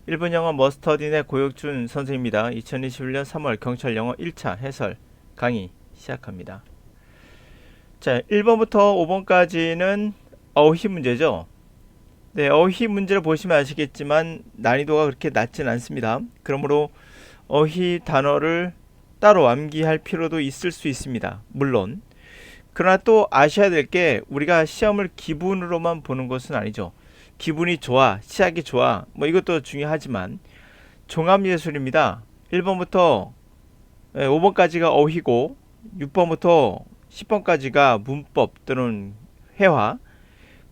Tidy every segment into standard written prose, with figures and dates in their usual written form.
일본 영어 머스터딘의 고혁준 선생입니다. 2021년 3월 경찰 영어 1차 해설 강의 시작합니다. 자, 1번부터 5번까지는 어휘 문제죠. 네, 어휘 문제를 보시면 아시겠지만 난이도가 그렇게 낮진 않습니다. 그러므로 어휘 단어를 따로 암기할 필요도 있을 수 있습니다. 물론. 그러나 또 아셔야 될 게 우리가 시험을 기분으로만 보는 것은 아니죠. 기분이 좋아, 시작이 좋아, 뭐 이것도 중요하지만 종합예술입니다. 1번부터 5번까지가 어휘고 6번부터 10번까지가 문법 또는 회화,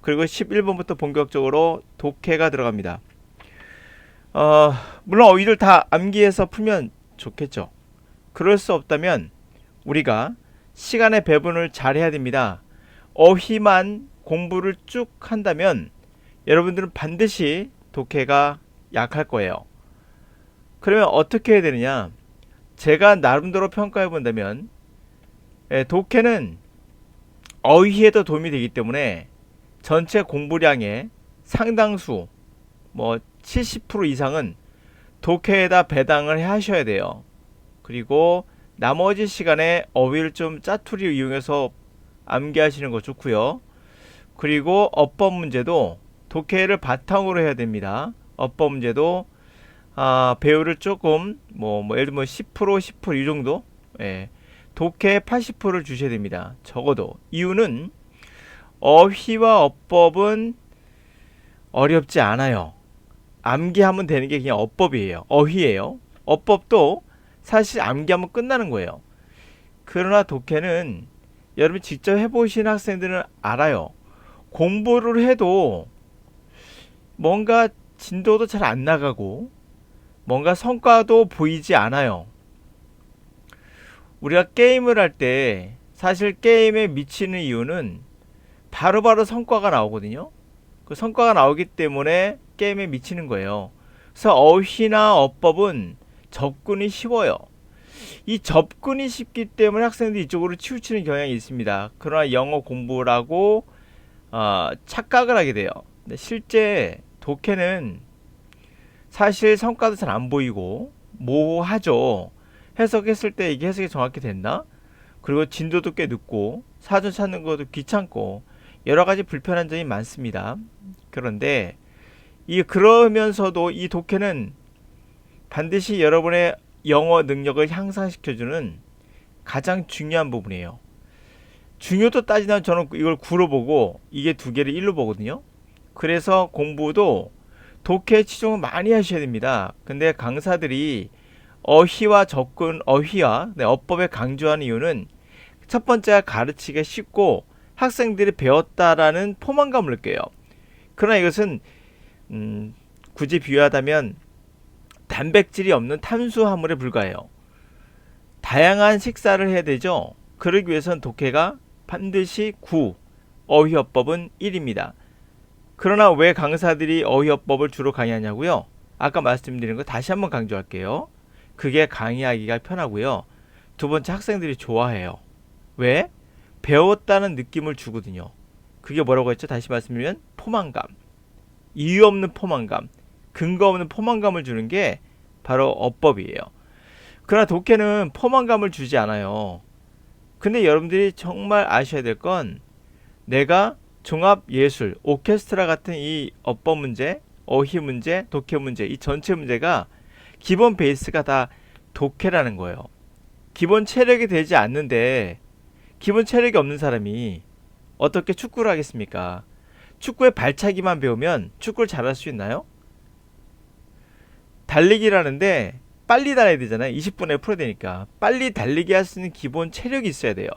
그리고 11번부터 본격적으로 독해가 들어갑니다. 물론 어휘를 다 암기해서 풀면 좋겠죠. 그럴 수 없다면 우리가 시간의 배분을 잘 해야 됩니다. 어휘만 공부를 쭉 한다면 여러분들은 반드시 독해가 약할 거예요. 그러면 어떻게 해야 되느냐? 제가 나름대로 평가해 본다면 독해는 어휘에도 도움이 되기 때문에 전체 공부량의 상당수, 뭐 70% 이상은 독해에다 배당을 하셔야 돼요. 그리고 나머지 시간에 어휘를 좀 짜투리 이용해서 암기하시는 거 좋고요. 그리고 어법 문제도 독해를 바탕으로 해야 됩니다. 어법 문제도 배우를 조금 예를 들면 10% 10%이 정도, 독해 80%를 주셔야 됩니다. 적어도. 이유는 어휘와 어법은 어렵지 않아요. 암기하면 되는 게 그냥 어법이에요. 어휘예요. 어법도 사실 암기하면 끝나는 거예요. 그러나 독해는 여러분 직접 해보신 학생들은 알아요. 공부를 해도 뭔가 진도도 잘 안 나가고 뭔가 성과도 보이지 않아요. 우리가 게임을 할 때 사실 게임에 미치는 이유는 바로바로 성과가 나오거든요. 그 성과가 나오기 때문에 게임에 미치는 거예요. 그래서 어휘나 어법은 접근이 쉬워요. 이 접근이 쉽기 때문에 학생들이 이쪽으로 치우치는 경향이 있습니다. 그러나 영어 공부라고 착각을 하게 돼요. 근데 실제 독해는 사실 성과도 잘 안 보이고 모호하죠. 해석했을 때 이게 해석이 정확히 됐나? 그리고 진도도 꽤 늦고 사전 찾는 것도 귀찮고 여러 가지 불편한 점이 많습니다. 그런데 그러면서도 이 독해는 반드시 여러분의 영어 능력을 향상시켜주는 가장 중요한 부분이에요. 중요도 따지면 저는 이걸 9로 보고 이게 두 개를 1로 보거든요. 그래서 공부도 독해 치중을 많이 하셔야 됩니다. 근데 강사들이 어휘와 접근, 어휘와 어법에 강조하는 이유는 첫 번째가 가르치기가 쉽고 학생들이 배웠다라는 포만감을 느껴요. 그러나 이것은 굳이 비유하다면 단백질이 없는 탄수화물에 불과해요. 다양한 식사를 해야 되죠. 그러기 위해선 독해가 반드시 9, 어휘어법은 1입니다. 그러나 왜 강사들이 어휘어법을 주로 강의하냐고요? 아까 말씀드린 거 다시 한번 강조할게요. 그게 강의하기가 편하고요. 두 번째, 학생들이 좋아해요. 왜? 배웠다는 느낌을 주거든요. 그게 뭐라고 했죠? 다시 말씀드리면 포만감. 이유 없는 포만감, 근거 없는 포만감을 주는 게 바로 어법이에요. 그러나 독해는 포만감을 주지 않아요. 근데 여러분들이 정말 아셔야 될 건 내가 종합예술, 오케스트라 같은 이 어법 문제, 어휘 문제, 독해 문제, 이 전체 문제가 기본 베이스가 다 독해라는 거예요. 기본 체력이 되지 않는데 기본 체력이 없는 사람이 어떻게 축구를 하겠습니까? 축구의 발차기만 배우면 축구를 잘할 수 있나요? 달리기라는데 빨리 달려야 되잖아요. 20분에 풀어야 되니까. 빨리 달리기 할 수 있는 기본 체력이 있어야 돼요.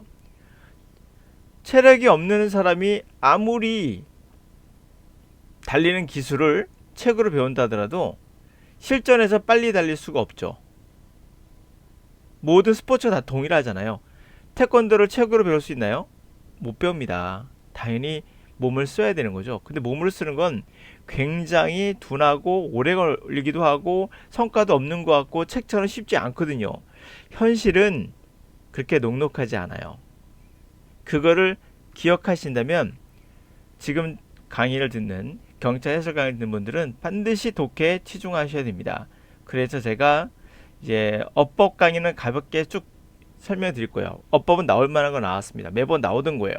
체력이 없는 사람이 아무리 달리는 기술을 책으로 배운다 하더라도 실전에서 빨리 달릴 수가 없죠. 모든 스포츠가 다 동일하잖아요. 태권도를 책으로 배울 수 있나요? 못 배웁니다. 당연히 몸을 써야 되는 거죠. 근데 몸을 쓰는 건 굉장히 둔하고 오래 걸리기도 하고 성과도 없는 것 같고 책처럼 쉽지 않거든요. 현실은 그렇게 녹록하지 않아요. 그거를 기억하신다면 지금 강의를 듣는 경찰 해설 강의 듣는 분들은 반드시 독해에 치중하셔야 됩니다. 그래서 제가 이제 어법 강의는 가볍게 쭉 설명드릴 거예요. 어법은 나올 만한 거 나왔습니다. 매번 나오던 거예요.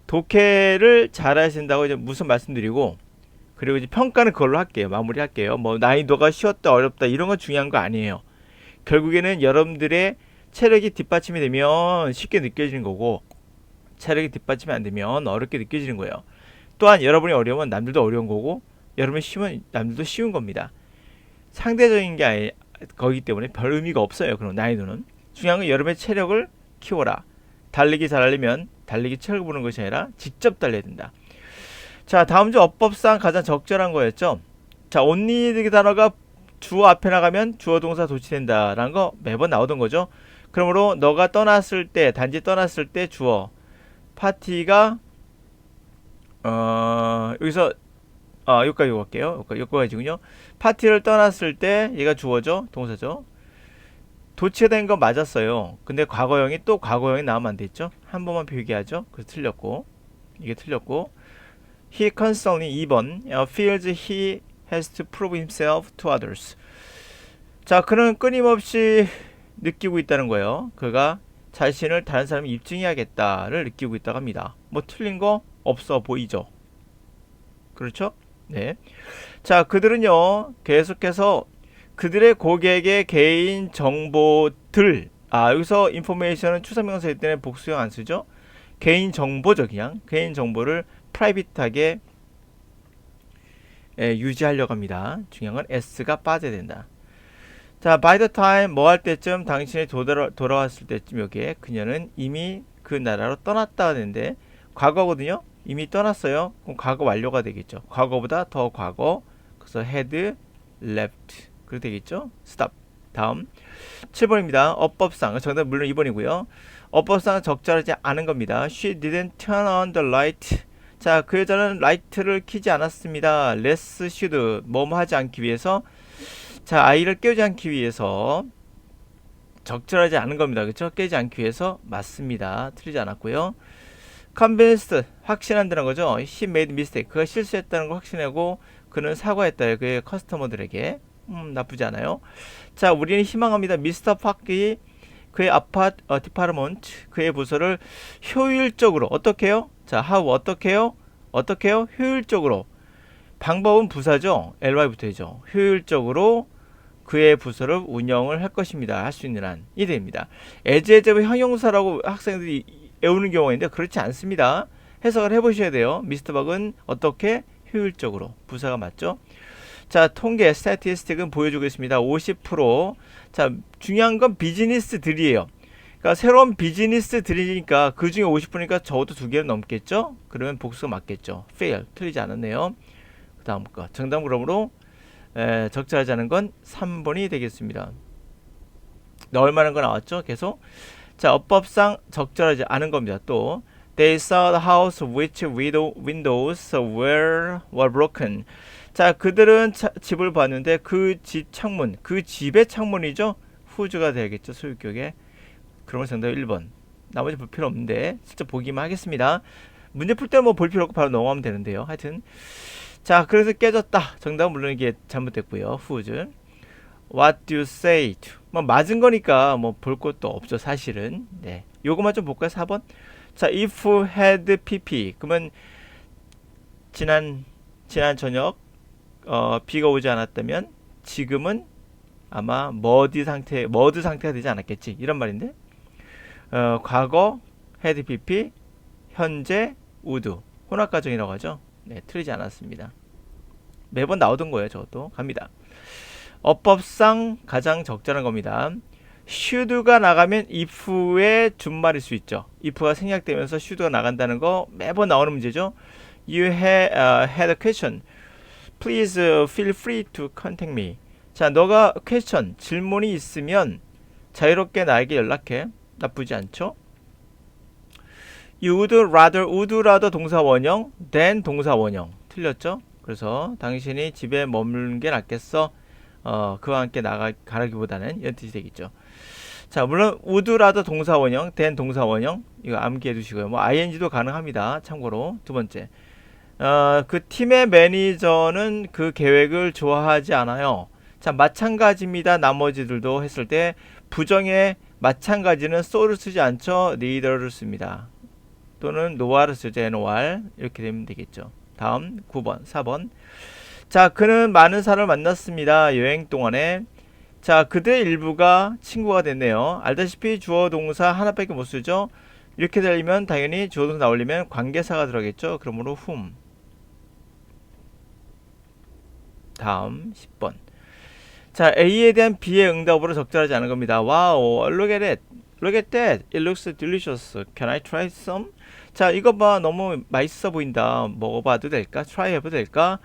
독해를 잘 하신다고 이제 무슨 말씀드리고, 그리고 이제 평가는 그걸로 할게요. 마무리 할게요. 뭐 난이도가 쉬웠다 어렵다 이런 거 중요한 거 아니에요. 결국에는 여러분들의 체력이 뒷받침이 되면 쉽게 느껴지는 거고, 체력이 뒷받침이 안 되면 어렵게 느껴지는 거예요. 또한 여러분이 어려우면 남들도 어려운 거고, 여러분이 쉬우면 남들도 쉬운 겁니다. 상대적인 게 거기 때문에 별 의미가 없어요. 그런 난이도는. 중요한 건 여러분의 체력을 키워라. 달리기 잘하려면 달리기 체력을 보는 것이 아니라 직접 달려야 된다. 자, 다음 주 어법상 가장 적절한 거였죠. 자, only 단어가 주어 앞에 나가면 주어 동사 도치된다라는 거 매번 나오던 거죠. 그러므로 너가 떠났을 때, 단지 떠났을 때 주어, 파티가 여기서 여기까지 갈게요. 여기까지군요. 파티를 떠났을 때 얘가 주어죠, 동사죠. 도치가 된 건 맞았어요. 근데 과거형이 또 과거형이 나오면 안 됐죠. 한 번만 표기하죠. 그래서 틀렸고, 이게 틀렸고. He constantly 2번 feels he has to prove himself to others. 자, 그는 끊임없이 느끼고 있다는 거예요. 그가 자신을 다른 사람이 입증해야겠다를 느끼고 있다고 합니다. 뭐 틀린 거 없어 보이죠? 그렇죠? 네. 자, 그들은요 계속해서 그들의 고객의 개인 정보들, 여기서 인포메이션은 추상명사이기 때문에 복수형 안 쓰죠. 개인 정보죠. 그냥 개인 정보를 프라이빗하게 유지하려고 합니다. 중요한 건 S가 빠져야 된다. 자, by the time 뭐 할 때쯤, 당신이 돌아왔을 때쯤, 여기에 그녀는 이미 그 나라로 떠났다 하는데 과거거든요. 이미 떠났어요. 그럼 과거 완료가 되겠죠. 과거보다 더 과거. 그래서 had left. 그렇게 되겠죠. stop. 다음 7번입니다. 어법상 정답 물론 2번이고요. 어법상 적절하지 않은 겁니다. She didn't turn on the light. 자, 그 여자는 라이트를 켜지 않았습니다. less should 뭐뭐 하지 않기 위해서. 자, 아이를 깨우지 않기 위해서. 적절하지 않은 겁니다. 그렇죠? 깨지 않기 위해서 맞습니다. 틀리지 않았고요. convinced 확신한다는 거죠. He made mistake. 그가 실수했다는 걸 확신하고 그는 사과했다. 그의 커스터머들에게. 나쁘지 않아요. 자, 우리는 희망합니다. 미스터 파크이 그의 디파르먼트 그의 부서를 효율적으로 어떻게 해요? 자, how 어떻게 해요? 어떻게 해요? 효율적으로. 방법은 부사죠. ly부터죠. 효율적으로 그의 부서를 운영을 할 것입니다. 할 수 있는 한이 됩니다. as 형용사라고 학생들이 외우는 경우가 있는데 그렇지 않습니다. 해석을 해보셔야 돼요. 미스터 박은 어떻게? 효율적으로. 부사가 맞죠? 자, 통계 스태티스틱은 보여주고 있습니다. 50%. 자, 중요한 건 비즈니스들이에요. 그러니까 새로운 비즈니스들이니까 그 중에 50%니까 적어도 두 개는 넘겠죠? 그러면 복수가 맞겠죠. fail. 틀리지 않았네요. 그 다음 거. 정답 그러므로 적절하지 않은 건 3번이 되겠습니다. 넣을 만한 거 나왔죠? 계속. 자, 어법상 적절하지 않은 겁니다. 또 They saw the house which windows were broken. 자, 그들은 집을 봤는데 그 집 창문, 그 집의 창문이죠. 후주가 되겠죠. 소유격에. 그러면 정답 1번. 나머지 볼 필요 없는데 진짜 보기만 하겠습니다. 문제 풀 때는 뭐 볼 필요 없고 바로 넘어가면 되는데요. 하여튼 자, 그래서 깨졌다. 정답은 물론 이게 잘못됐고요. 후즈. What do you say to? 뭐 맞은 거니까 뭐 볼 것도 없죠. 사실은. 네. 요것만 좀 볼까요? 4번. 자, if had pp. 그러면 지난 저녁 비가 오지 않았다면 지금은 아마 머드 상태가 되지 않았겠지. 이런 말인데. 과거 had pp, 현재 would. 혼합 가정이라고 하죠. 네, 틀리지 않았습니다. 매번 나오던 거예요. 저것도 갑니다. 어법상 가장 적절한 겁니다. should가 나가면 if의 준말일 수 있죠. if가 생략되면서 should가 나간다는 거 매번 나오는 문제죠. You had a question. Please feel free to contact me. 자, 너가 question, 질문이 있으면 자유롭게 나에게 연락해. 나쁘지 않죠? You would rather 동사 원형, than 동사 원형. 틀렸죠? 그래서 당신이 집에 머무는 게 낫겠어. 그와 함께 가라기보다는 이런 뜻이 되겠죠. 자, 물론 would rather 동사 원형, than 동사 원형. 이거 암기해 두시고요. 뭐 ing도 가능합니다. 참고로 두 번째. 그 팀의 매니저는 그 계획을 좋아하지 않아요. 자, 마찬가지입니다. 나머지들도 했을 때 부정의 마찬가지는 so를 쓰지 않죠. neither를 씁니다. 또는 noar를 쓰죠. nor 이렇게 되면 되겠죠. 다음 9번, 4번. 자, 그는 많은 사람을 만났습니다. 여행 동안에. 자, 그들의 일부가 친구가 됐네요. 알다시피 주어 동사 하나밖에 못 쓰죠. 이렇게 되면 당연히 주어 동사 나오려면 관계사가 들어가겠죠. 그러므로 whom. 다음 10번. 자, A에 대한 B의 응답으로 적절하지 않은 겁니다. 와우, look at it. Look at that. It looks delicious. Can I try some? 자, 이거 봐. 너무 맛있어 보인다. 먹어봐도 될까? try 해봐도 될까?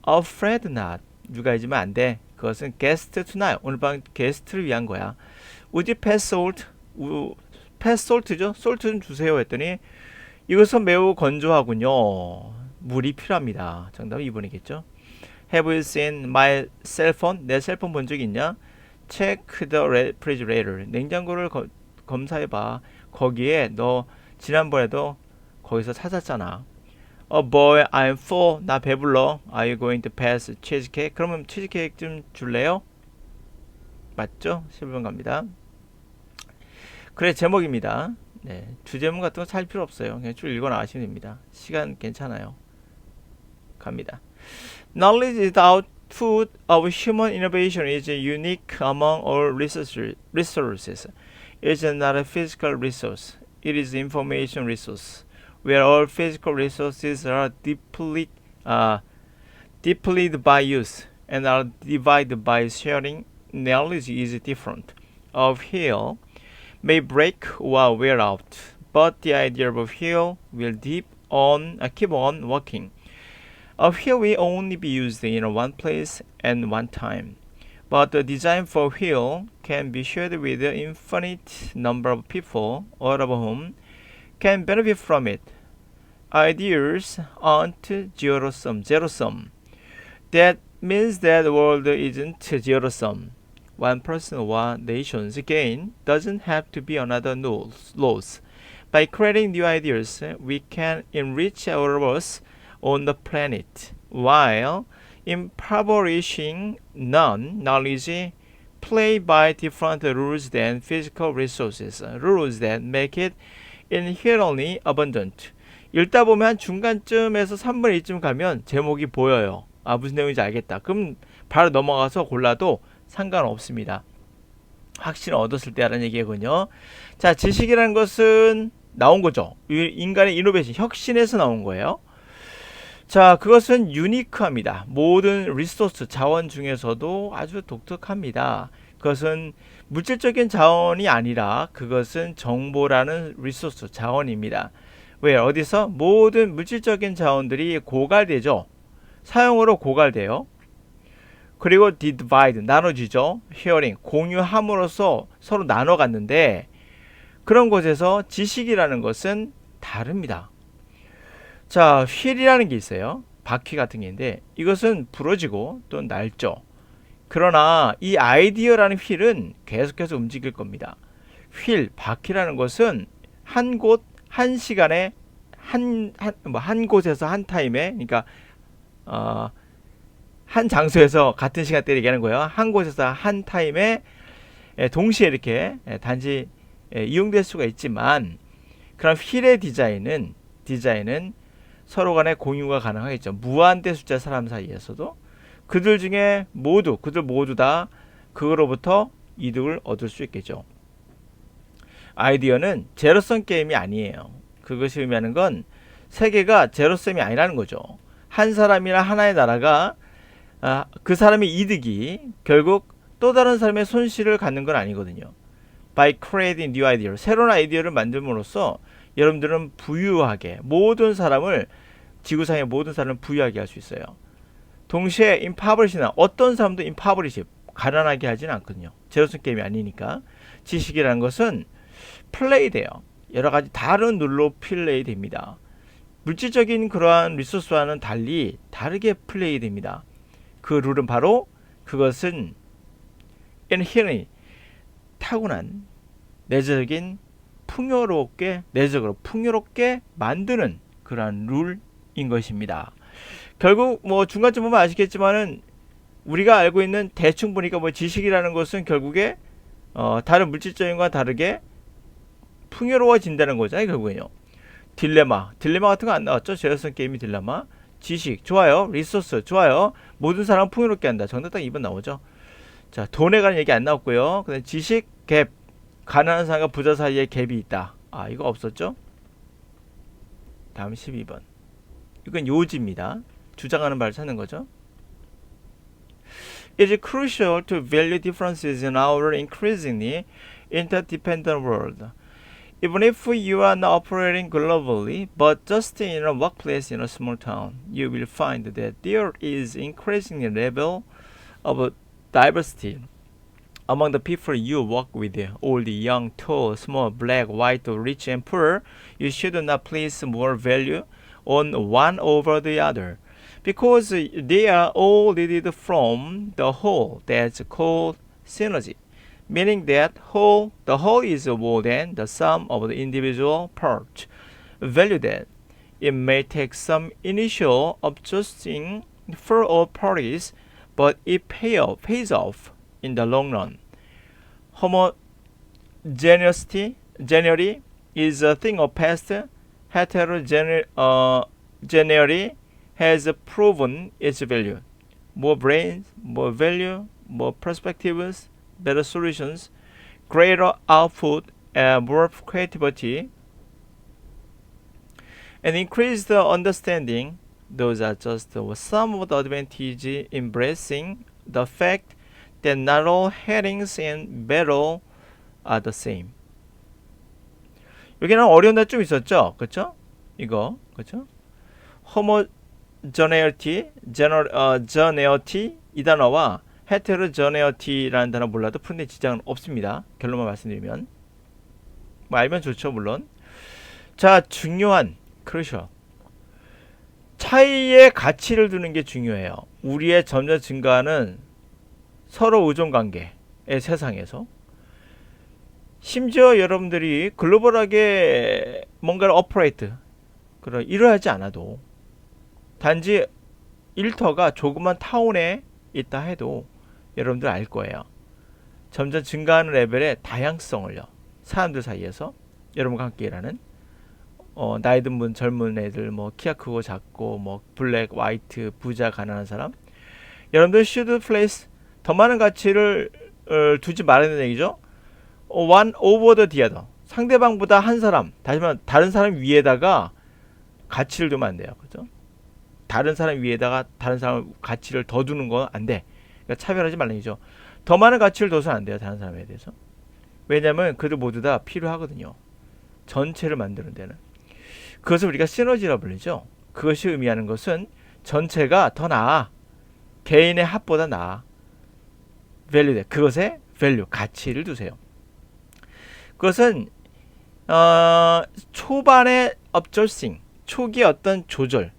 Afraid not. 누가이지만 안 돼. 그것은 guest tonight. 오늘 밤 게스트를 위한 거야. Would you pass salt? pass salt죠? salt 좀 주세요 했더니 이것은 매우 건조하군요. 물이 필요합니다. 정답은 2번이겠죠. Have you seen my cell phone? 내 셀폰 본 적 있냐? Check the refrigerator. 냉장고를 검사해봐. 거기에 너 지난번에도 거기서 찾았잖아. Oh boy, I'm full. 나 배불러. Are you going to pass cheesecake? 그러면 치즈케이크 좀 줄래요? 맞죠? 11번 갑니다. 그래, 제목입니다. 네, 주제문 같은 거 살 필요 없어요. 그냥 쭉 읽어 나가시면 됩니다. 시간 괜찮아요. 갑니다. Knowledge is the output of human innovation is unique among all resources. It is not a physical resource. It is information resource. Where all physical resources are depleted by use and are divided by sharing, knowledge is different. Of heel may break or wear out, but the idea of heel will keep on working. A wheel will only be used in one place and one time, but the design for wheel can be shared with an infinite number of people, all of whom can benefit from it. Ideas aren't zero sum. That means that the world isn't zero sum. One person or nation's gain doesn't have to be another loss. By creating new ideas, we can enrich our world on the planet, while impoverishing non-knowledge play by different rules than physical resources, rules that make it inherently abundant. 읽다 보면 중간쯤에서 3분의 2쯤 가면 제목이 보여요. 아, 무슨 내용인지 알겠다. 그럼 바로 넘어가서 골라도 상관없습니다. 확신을 얻었을 때라는 얘기군요. 자, 지식이라는 것은 나온 거죠. 인간의 이노베이션, 혁신에서 나온 거예요. 자, 그것은 유니크합니다. 모든 리소스, 자원 중에서도 아주 독특합니다. 그것은 물질적인 자원이 아니라 그것은 정보라는 리소스, 자원입니다. 왜? 어디서? 모든 물질적인 자원들이 고갈되죠. 사용으로 고갈돼요. 그리고 divide, 나눠지죠. sharing, 공유함으로써 서로 나눠갔는데 그런 곳에서 지식이라는 것은 다릅니다. 자, 휠이라는 게 있어요. 바퀴 같은 게 있는데 이것은 부러지고 또 낡죠. 그러나 이 아이디어라는 휠은 계속해서 움직일 겁니다. 휠, 바퀴라는 것은 한 곳, 한 시간에 한 곳에서 한 타임에, 그러니까 한 장소에서 같은 시간대를 얘기하는 거예요. 한 곳에서 한 타임에 동시에 이렇게 단지 이용될 수가 있지만 그럼 휠의 디자인은 서로 간에 공유가 가능하겠죠. 무한대 숫자 사람 사이에서도 그들 모두 다 그거로부터 이득을 얻을 수 있겠죠. 아이디어는 제로섬 게임이 아니에요. 그것이 의미하는 건 세계가 제로섬이 아니라는 거죠. 한 사람이나 하나의 나라가 그 사람의 이득이 결국 또 다른 사람의 손실을 갖는 건 아니거든요. By creating new idea, 새로운 아이디어를 만듦으로써 여러분들은 부유하게 지구상의 모든 사람을 부유하게 할 수 있어요. 동시에 impoverish나 어떤 사람도 impoverish, 가난하게 하지는 않거든요. 제로섬 게임이 아니니까. 지식이라는 것은 플레이 돼요. 여러 가지 다른 룰로 플레이 됩니다. 물질적인 그러한 리소스와는 달리 다르게 플레이 됩니다. 그 룰은 바로 그것은 inherently 타고난 내적으로 풍요롭게 만드는 그러한 룰, 것입니다. 결국 뭐 중간쯤 보면 아시겠지만은 우리가 알고 있는 대충 보니까 뭐 지식이라는 것은 결국에 다른 물질적인 것과 다르게 풍요로워진다는 거잖아요. 결국에요. 딜레마 같은 거 안 나왔죠? 제로섬 게임이 딜레마. 지식 좋아요. 리소스 좋아요. 모든 사람 풍요롭게 한다. 정답 딱 2번 나오죠. 자, 돈에 관한 얘기 안 나왔고요. 그다음 지식 갭, 가난한 사람과 부자 사이에 갭이 있다. 아, 이거 없었죠? 다음 12번. 이건 요지입니다. 주장하는 말을 찾는 거죠. It is crucial to value differences in our increasingly interdependent world. Even if you are not operating globally, but just in a workplace in a small town, you will find that there is increasing level of diversity among the people you work with. Old, young, tall, small, black, white, rich, and poor. You should not place more value on one over the other, because they are all needed from the whole. That's called synergy. Meaning that the whole is more than the sum of the individual parts. Value that. It may take some initial adjusting for all parties, but it pays off in the long run. Homogeneity is a thing of past. Heterogeneity has proven its value. More brains, more value, more perspectives, better solutions, greater output, and more creativity, and increased understanding. Those are just some of the advantages, embracing the fact that not all headings and battle are the same. 여기는 어려운 데 좀 있었죠? 그쵸? 이거, 그쵸? homogeneity, geneity 이 단어와 heterogeneity라는 단어 몰라도 푸는데 지장은 없습니다. 결론만 말씀드리면. 뭐 알면 좋죠, 물론. 자, 중요한, crucial. 차이에 가치를 두는 게 중요해요. 우리의 점점 증가하는 서로 의존 관계의 세상에서 심지어 여러분들이 글로벌하게 뭔가를 어퍼레이트 일을 하지 않아도 단지 일터가 조그만 타운에 있다 해도 여러분들 알 거예요. 점점 증가하는 레벨의 다양성을요. 사람들 사이에서 여러분과 함께 일하는 나이 든 분, 젊은 애들, 뭐 키가 크고 작고, 뭐 블랙, 화이트, 부자, 가난한 사람. 여러분들 should place 더 많은 가치를 두지 말라는 얘기죠. one over the other. 상대방보다 한 사람, 다시 말하면 다른 사람 위에다가 가치를 두면 안 돼요. 그죠? 다른 사람 위에다가 다른 사람 가치를 더 두는 건 안 돼. 그러니까 차별하지 말라는 얘기죠. 더 많은 가치를 둬서는 안 돼요. 다른 사람에 대해서. 왜냐면 그들 모두 다 필요하거든요. 전체를 만드는 데는. 그것을 우리가 시너지라고 불리죠. 그것이 의미하는 것은 전체가 더 나아. 개인의 합보다 나아. 밸류, 그것에 밸류, 가치를 두세요. 그것은 초반의 업절싱, 초기의 어떤 조절,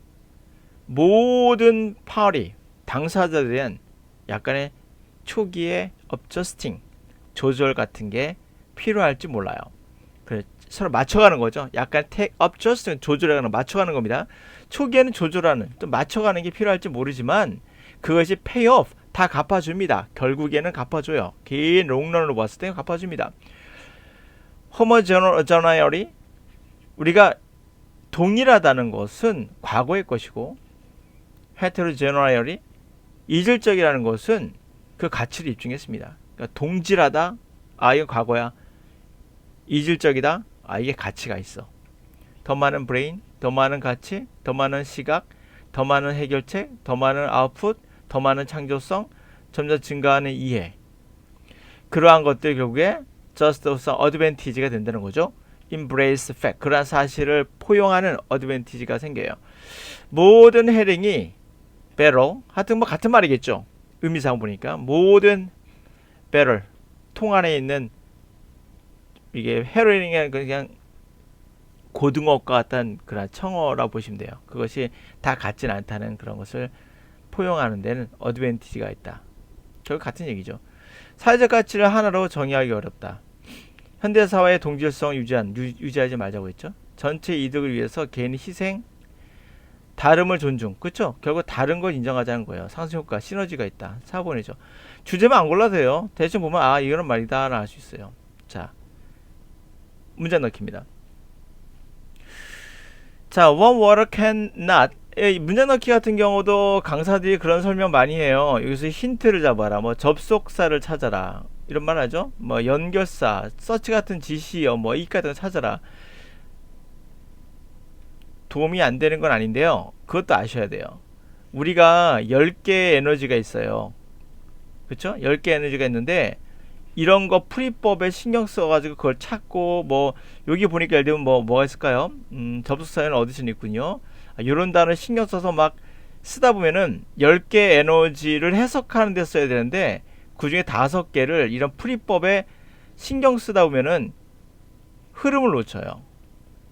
모든 파리, 당사자들에 대한 약간의 초기의 업저스팅, 조절 같은 게 필요할지 몰라요. 그래, 서로 맞춰가는 거죠. 약간 업저스팅, 조절하는, 맞춰가는 겁니다. 초기에는 조절하는, 또 맞춰가는 게 필요할지 모르지만 그것이 페이오프, 다 갚아줍니다. 결국에는 갚아줘요. 긴 롱런으로 봤을 때 갚아줍니다. 호모제너리, 우리가 동일하다는 것은 과거의 것이고, 헤테로제너리, 이질적이라는 것은 그 가치를 입증했습니다. 그러니까 동질하다, 아 이건 과거야. 이질적이다, 아 이게 가치가 있어. 더 많은 브레인, 더 많은 가치, 더 많은 시각, 더 많은 해결책, 더 많은 아웃풋, 더 많은 창조성, 점점 증가하는 이해. 그러한 것들이 결국에 just some advantage가 된다는 거죠. embrace fact. 그러한 사실을 포용하는 advantage가 생겨요. 모든 헤링이 better, 하여튼 뭐 같은 말이겠죠. 의미상 보니까 모든 better, 통 안에 있는 이게 헤링이 그냥 고등어과 같은 그런 청어라고 보시면 돼요. 그것이 다 같지는 않다는 그런 것을 포용하는 데는 어드밴티지가 있다. 결국 같은 얘기죠. 사회적 가치를 하나로 정의하기 어렵다. 현대사회의 동질성 유지하지 말자고 했죠. 전체 이득을 위해서 개인이 희생, 다름을 존중. 그쵸? 결국 다른 걸 인정하자는 거예요. 상승효과, 시너지가 있다. 4번이죠. 주제만 안 골라도 돼요. 대충 보면 아 이거는 말이다 알 수 있어요. 자, 문장 넣기입니다. 자, warm water cannot. 문장 넣기 같은 경우도 강사들이 그런 설명 많이 해요. 여기서 힌트를 잡아라. 뭐 접속사를 찾아라. 이런 말 하죠. 뭐 연결사, 서치 같은 지시어, 뭐 이 같은 거 찾아라. 도움이 안 되는 건 아닌데요. 그것도 아셔야 돼요. 우리가 10개의 에너지가 있어요. 그쵸? 10개 에너지가 있는데 이런 거 풀이법에 신경 써가지고 그걸 찾고 뭐 여기 보니까 예를 들면 뭐가 있을까요? 접속사에는 어디서 있군요. 이런 단어 신경 써서 막 쓰다 보면은 10개 에너지를 해석하는 데 써야 되는데 그 중에 5개를 이런 풀이법에 신경 쓰다 보면은 흐름을 놓쳐요.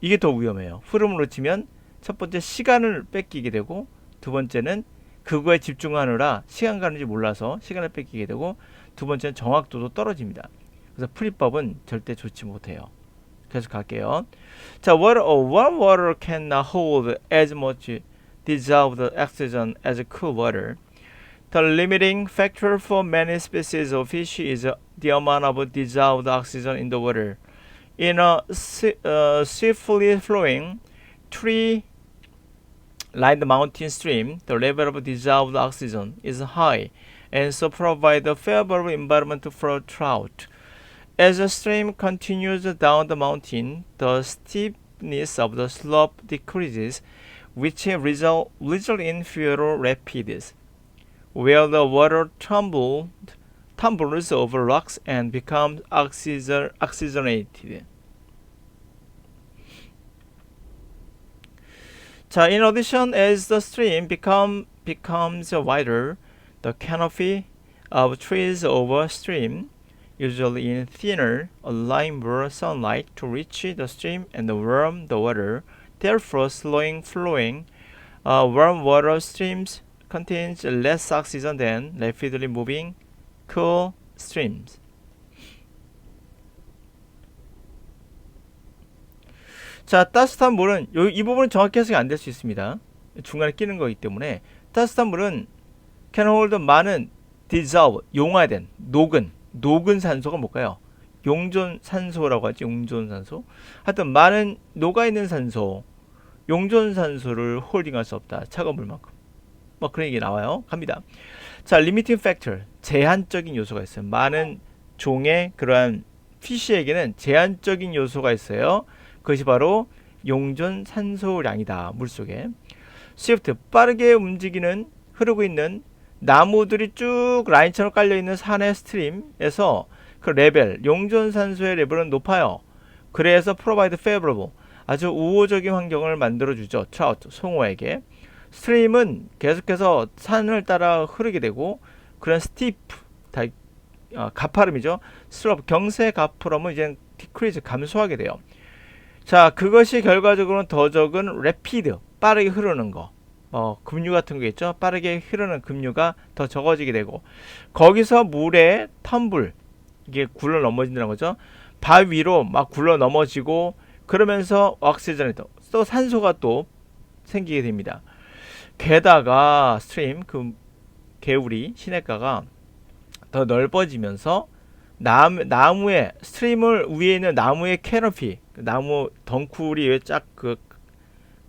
이게 더 위험해요. 흐름을 놓치면 첫 번째 시간을 뺏기게 되고 두 번째는 그거에 집중하느라 시간 가는지 몰라서 시간을 뺏기게 되고 두 번째는 정확도도 떨어집니다. 그래서 풀이법은 절대 좋지 못해요. 계속 갈게요. 자, warm water cannot hold as much dissolved oxygen as cool water. The limiting factor for many species of fish is the amount of dissolved oxygen in the water. In a swiftly flowing tree-lined mountain stream, the level of dissolved oxygen is high and so provide a favorable environment for trout. As the stream continues down the mountain, the steepness of the slope decreases, which result in fewer rapids, where the water tumbles over rocks and becomes oxygenated. 자, in addition, as the stream becomes wider, the canopy of trees over stream, usually in thinner, allowing more sunlight to reach the stream and warm the water, therefore slowing flowing. Warm water streams contains less oxygen than rapidly moving cool streams. 자, 따뜻한 물은 이 부분은 정확히 해석이 안 될 수 있습니다. 중간에 끼는 거기 때문에 따뜻한 물은 can hold 많은 dissolve 용화된 녹은 산소가 뭘까요? 용존산소라고 하지. 용존산소. 하여튼 많은 녹아있는 산소, 용존산소를 홀딩할 수 없다. 차가운 물만큼. 뭐 그런 얘기 나와요. 갑니다. 자, limiting factor 제한적인 요소가 있어요. 많은 종의 그러한 피쉬에게는 제한적인 요소가 있어요. 그것이 바로 용존산소량이다. 물속에. swift 빠르게 움직이는 흐르고 있는 나무들이 쭉 라인처럼 깔려있는 산의 스트림에서 그 레벨, 용존산소의 레벨은 높아요. 그래서 provide favorable, 아주 우호적인 환경을 만들어주죠. trout, 송어에게. 스트림은 계속해서 산을 따라 흐르게 되고 그런 steep, 가파름이죠. slope, 경세 가파름은 이제 decrease, 감소하게 돼요. 자, 그것이 결과적으로는 더 적은 rapid, 빠르게 흐르는 거. 급류 같은 거 있죠. 빠르게 흐르는 급류가 더 적어지게 되고 거기서 물에 텀블 이게 굴러 넘어진다는 거죠. 바위로 막 굴러 넘어지고 그러면서 옥시전이 또 산소가 또 생기게 됩니다. 게다가 스트림 그 개울이 시냇가가 더 넓어지면서 나무의 스트림을 위에 있는 나무의 캐너피 나무 덩쿨이 왜 쫙 그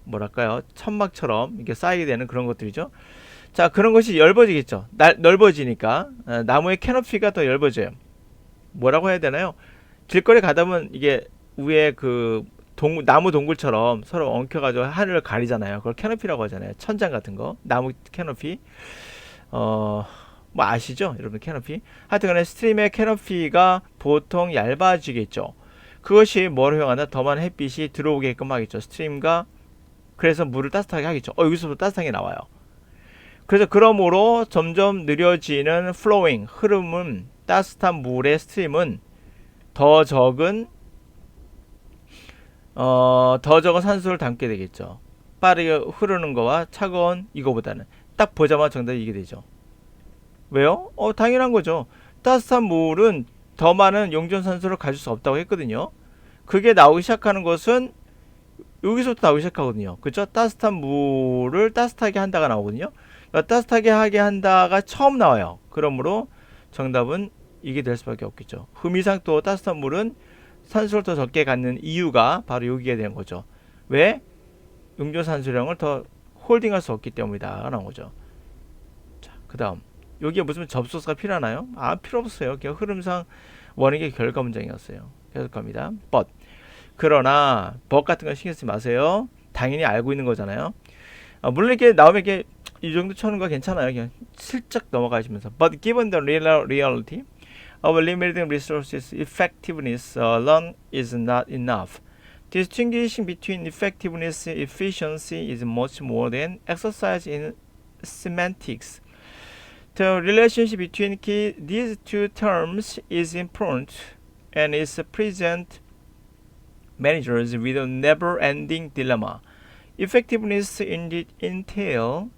뭐랄까요 천막처럼 이렇게 쌓이게 되는 그런 것들이죠. 자, 그런 것이 넓어지겠죠. 넓어지니까 나무의 캐너피가 더 넓어져요. 뭐라고 해야 되나요? 길거리 가다 보면 이게 위에 그 나무 동굴처럼 서로 엉켜가지고 하늘을 가리잖아요. 그걸 캐너피라고 하잖아요. 천장 같은 거 나무 캐너피. 뭐 아시죠? 여러분 캐너피. 하여튼간에 스트림의 캐너피가 보통 얇아지겠죠. 그것이 뭘 허용한다? 더 많은 햇빛이 들어오게끔 하겠죠. 스트림과 그래서 물을 따뜻하게 하겠죠. 여기서도 따뜻하게 나와요. 그래서 그러므로 점점 느려지는 flowing, 흐름은 따뜻한 물의 스트림은 더 적은 산소를 담게 되겠죠. 빠르게 흐르는 거와 차가운 이거보다는 딱 보자마자 정답이 이게 되죠. 왜요? 당연한 거죠. 따뜻한 물은 더 많은 용존산소를 가질 수 없다고 했거든요. 그게 나오기 시작하는 것은 여기서부터 나오기 시작하거든요. 그죠? 따뜻한 물을 따뜻하게 한다가 나오거든요. 그러니까 따뜻하게 하게 한다가 처음 나와요. 그러므로 정답은 이게 될 수밖에 없겠죠. 흠이상 또 따뜻한 물은 산소를 더 적게 갖는 이유가 바로 여기에 대한 거죠. 왜? 용존산소량을 더 홀딩할 수 없기 때문이다 라는 거죠. 자, 그 다음 여기에 무슨 접속사가 필요하나요? 필요 없어요. 그냥 흐름상 원액의 결과 문장이었어요. 계속 갑니다. but 그러나 but 같은 거 신경 쓰지 마세요. 당연히 알고 있는 거잖아요. 물론 이렇게 나오면 이렇게 이 정도 쳐는 거 괜찮아요. 그냥 슬쩍 넘어가시면서 but given the reality of limited resources, effectiveness alone is not enough. Distinguishing between effectiveness and efficiency is much more than exercise in semantics. The relationship between these two terms is important and is present managers with a never-ending dilemma. Effectiveness indeed entail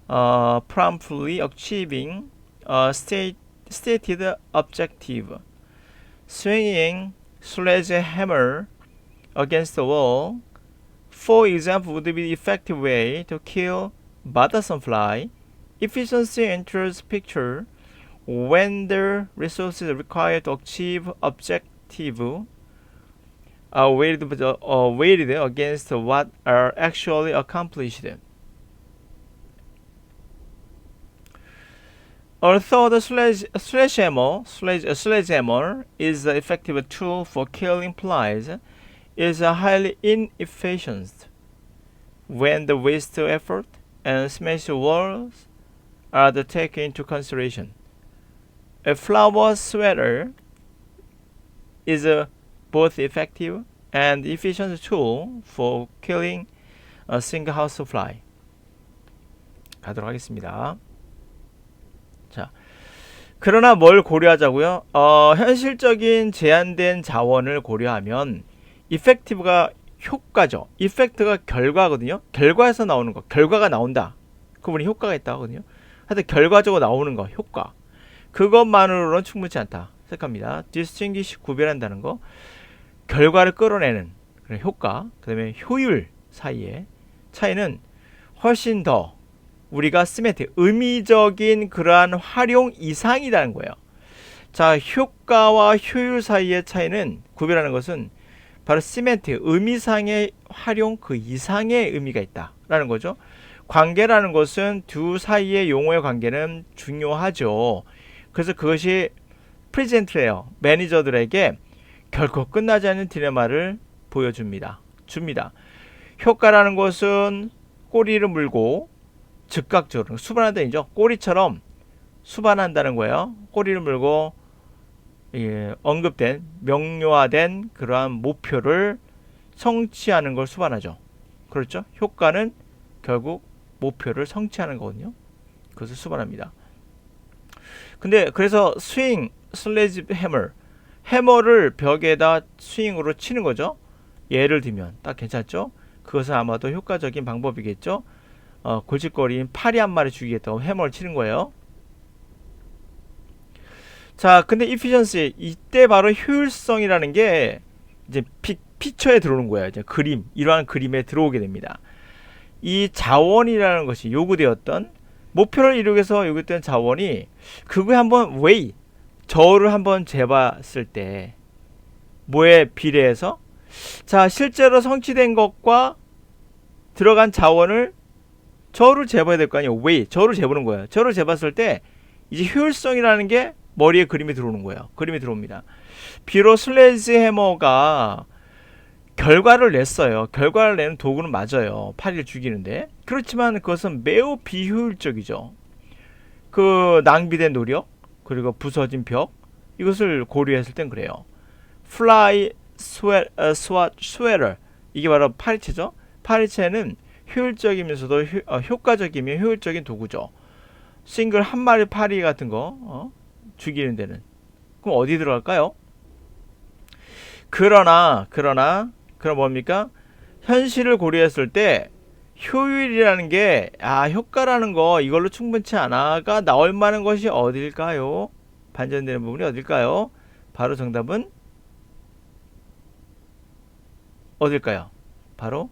promptly achieving a stated objective. Swinging sledgehammer against the wall, for example, would be the effective way to kill bothersome fly. Efficiency enters picture when the resources required to achieve objective are weighted against what are actually accomplished. Although the sledgehammer is an effective tool for killing flies, it is highly inefficient when the waste effort and smash walls are taken into consideration. A flower sweater is a both effective and efficient tool for killing a single house fly. 가도록 하겠습니다. 자, 그러나 뭘 고려하자고요? 현실적인 제한된 자원을 고려하면 effective가 효과죠. effect가 결과거든요. 결과에서 나오는 거, 결과가 나온다. 그분이 효과가 있다 하거든요. 하여튼 결과적으로 나오는 거, 효과. 그것만으로는 충분치 않다 생각합니다. distinguish, 구별한다는 거, 결과를 끌어내는 그런 효과, 그 다음에 효율 사이의 차이는 훨씬 더 우리가 시멘틱, 의미적인 그러한 활용 이상이라는 거예요. 자, 효과와 효율 사이의 차이는, 구별하는 것은 바로 시멘틱, 의미상의 활용 그 이상의 의미가 있다라는 거죠. 관계라는 것은 두 사이의 용어의 관계는 중요하죠. 그래서 그것이 프레젠트예요. 매니저들에게 결코 끝나지 않는 딜레마를 보여줍니다. 효과라는 것은 꼬리를 물고 즉각적으로 수반한다는죠. 꼬리처럼 수반한다는 거예요. 꼬리를 물고 언급된 명료화된 그러한 목표를 성취하는 걸 수반하죠. 그렇죠? 효과는 결국 목표를 성취하는 거거든요. 그것을 수반합니다. 근데 그래서 스윙, 슬래지 해머를 벽에다 스윙으로 치는 거죠. 예를 들면 딱 괜찮죠? 그것은 아마도 효과적인 방법이겠죠. 골칫거리인 파리 한 마리 죽이겠다고 해머를 치는 거예요. 자, 근데 efficiency, 이때 바로 효율성이라는 게 이제 피처에 들어오는 거예요. 이제 그림, 이러한 그림에 들어오게 됩니다. 이 자원이라는 것이 요구되었던, 목표를 이루기 위해서 요구되는 자원이 그거에 한번 저를 한번 재봤을 때 뭐에 비례해서, 자, 실제로 성취된 것과 들어간 자원을 저를 재봐야 될 거 아니에요. 저를 재보는 거예요. 저를 재봤을 때 이제 효율성이라는 게 머리에 그림이 들어오는 거예요. 그림이 들어옵니다. 비록 슬래지 해머가 결과를 냈어요. 결과를 내는 도구는 맞아요. 파리를 죽이는데. 그렇지만 그것은 매우 비효율적이죠. 그 낭비된 노력, 그리고 부서진 벽, 이것을 고려했을 땐 그래요. Fly sweater, 이게 바로 파리채죠. 파리채는 효율적이면서도 효과적이며 효율적인 도구죠. 싱글 한 마리 파리 같은 거 죽이는 데는. 그럼 어디 들어갈까요? 그럼 뭡니까? 현실을 고려했을 때 효율이라는 게, 효과라는 거 이걸로 충분치 않아가 나올 만한 것이 어딜까요? 반전되는 부분이 어딜까요? 바로 정답은 어딜까요? 바로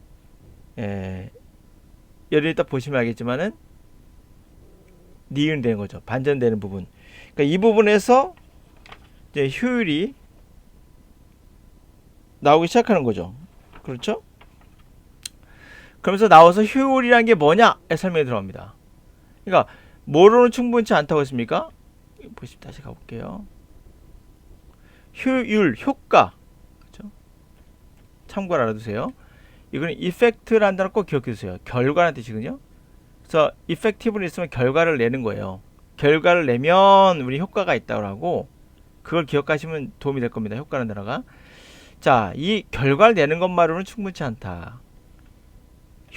예를 딱 보시면 알겠지만은 니은 되는 거죠. 반전되는 부분. 그러니까 이 부분에서 이제 효율이 나오기 시작하는 거죠. 그렇죠? 그러면서 나와서 효율이란 게 뭐냐에 설명이 들어갑니다. 그러니까 뭐로는 충분치 않다고 했습니까? 보시면 다시 가볼게요. 효율, 효과. 그렇죠? 참고로 알아두세요. 이거는 effect라는 단어 꼭 기억해 두세요. 결과라는 뜻이거든요. 그래서 effective는 있으면 결과를 내는 거예요. 결과를 내면 우리 효과가 있다고 하고, 그걸 기억하시면 도움이 될 겁니다. 효과라는 단어가. 자, 이 결과를 내는 것만으로는 충분치 않다.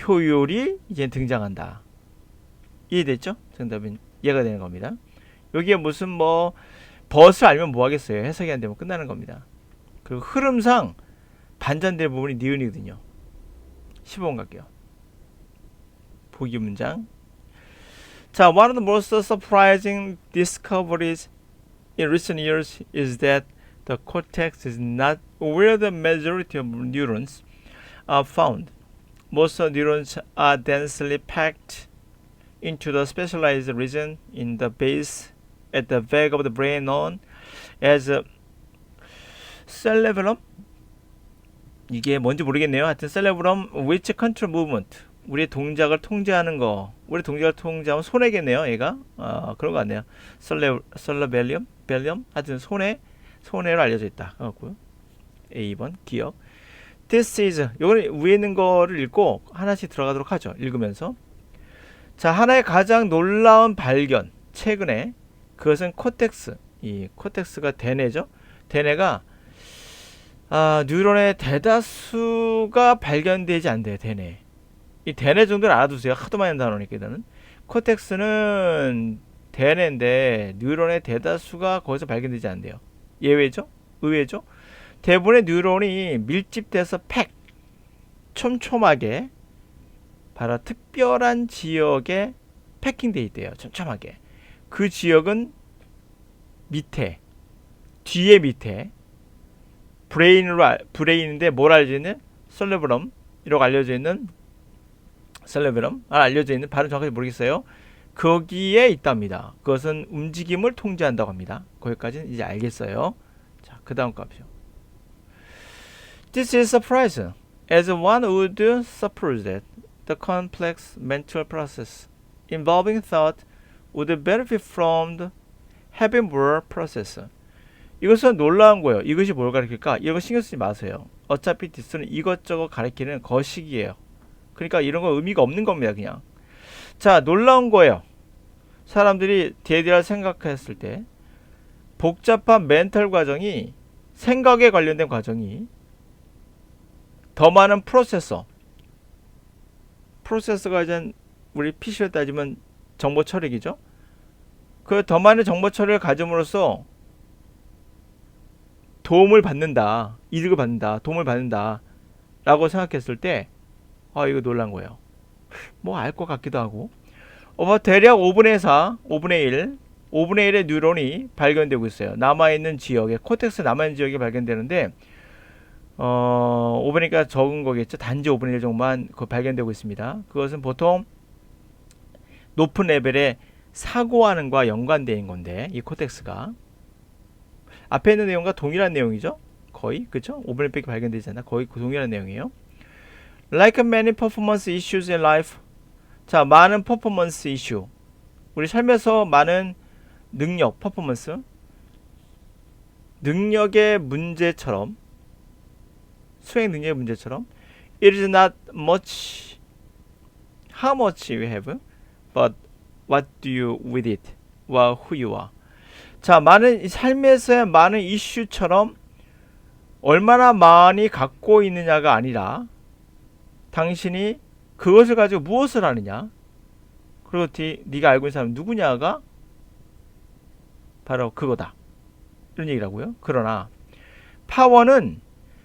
효율이 이제 등장한다. 이해됐죠? 정답은 이해가 되는 겁니다. 여기에 무슨 뭐 벗을 알면 뭐 하겠어요. 해석이 안 되면 끝나는 겁니다. 그리고 흐름상 반전될 부분이 니은이거든요. 15번 갈게요. 보기 문장. 자, one of the most surprising discoveries in recent years is that the cortex is not where the majority of neurons are found. Most neurons are densely packed into the specialized region in the base at the back of the brain known as cerebellum. 이게 뭔지 모르겠네요. 하여튼 cerebellum which control movement. 우리의 동작을 통제하는 거. 우리 동작을 통제하면 손해겠네요. 얘가 그런 거 같네요. cerebellum, 하여튼 손해로 알려져 있다. 그렇고요. A번 기억. This is 요거는 위에 있는 거를 읽고 하나씩 들어가도록 하죠. 읽으면서. 자, 하나의 가장 놀라운 발견. 최근에 그것은 코텍스. 이 코텍스가 대뇌죠. 대뇌가 뉴런의 대다수가 발견되지 않대요. 대뇌. 이 대뇌 정도는 알아두세요. 하도 많이 단어니까. 일단은 코텍스는 대뇌인데 뉴런의 대다수가 거기서 발견되지 않대요. 예외죠? 의외죠? 대부분의 뉴런이 밀집돼서 촘촘하게 바로 특별한 지역에 패킹되어 있대요. 촘촘하게. 그 지역은 밑에, 뒤에 밑에 브레인인데 뭘 알려져 있는? 셀레브럼 이라고 알려져 있는 셀레브럼 알려져 있는 발음 정확하게 모르겠어요. 거기에 있답니다. 그것은 움직임을 통제한다고 합니다. 거기까지는 이제 알겠어요. 자, 그 다음 값이요. This is surprising, as one would suppose that the complex mental process involving thought would benefit from the having more process. 이것은 놀라운 거예요. 이것이 뭘 가리킬까? 이런 거 신경 쓰지 마세요. 어차피 디스는 이것저것 가리키는 거식이에요. 그러니까 이런 거 의미가 없는 겁니다. 그냥. 자, 놀라운 거예요. 사람들이 대대를 생각했을 때 복잡한 멘탈 과정이, 생각에 관련된 과정이 더 많은 프로세서가 이제 우리 PC로 따지면 정보 처리기죠. 그 더 많은 정보 처리를 가짐으로써 도움을 받는다, 이득을 받는다, 도움을 받는다 라고 생각했을 때 이거 놀란 거예요. 뭐 알 것 같기도 하고. 대략 5분의 4, 5분의 1, 5분의 1의 뉴런이 발견되고 있어요. 남아있는 지역에, 코텍스 남아있는 지역에 발견되는데 5분이니까 적은 거겠죠. 단지 5분의 1 정도만 발견되고 있습니다. 그것은 보통 높은 레벨의 사고하는 과 연관되어 있는 건데, 이 코텍스가 앞에 있는 내용과 동일한 내용이죠. 거의, 그쵸? 5분의 1밖에 발견되지 않나? 거의 동일한 내용이에요. Like many performance issues in life. 자, 많은 퍼포먼스 이슈. 우리 삶에서 많은 능력, 퍼포먼스. 능력의 문제처럼, 수행 능력의 문제처럼, it is not much how much you have, but what do you with it, or who you are. 자, 많은 삶에서의 많은 이슈처럼 얼마나 많이 갖고 있느냐가 아니라 당신이 그것을 가지고 무엇을 하느냐, 그리고 네가 알고 있는 사람은 누구냐가 바로 그거다, 이런 얘기라고요. 그러나 파워는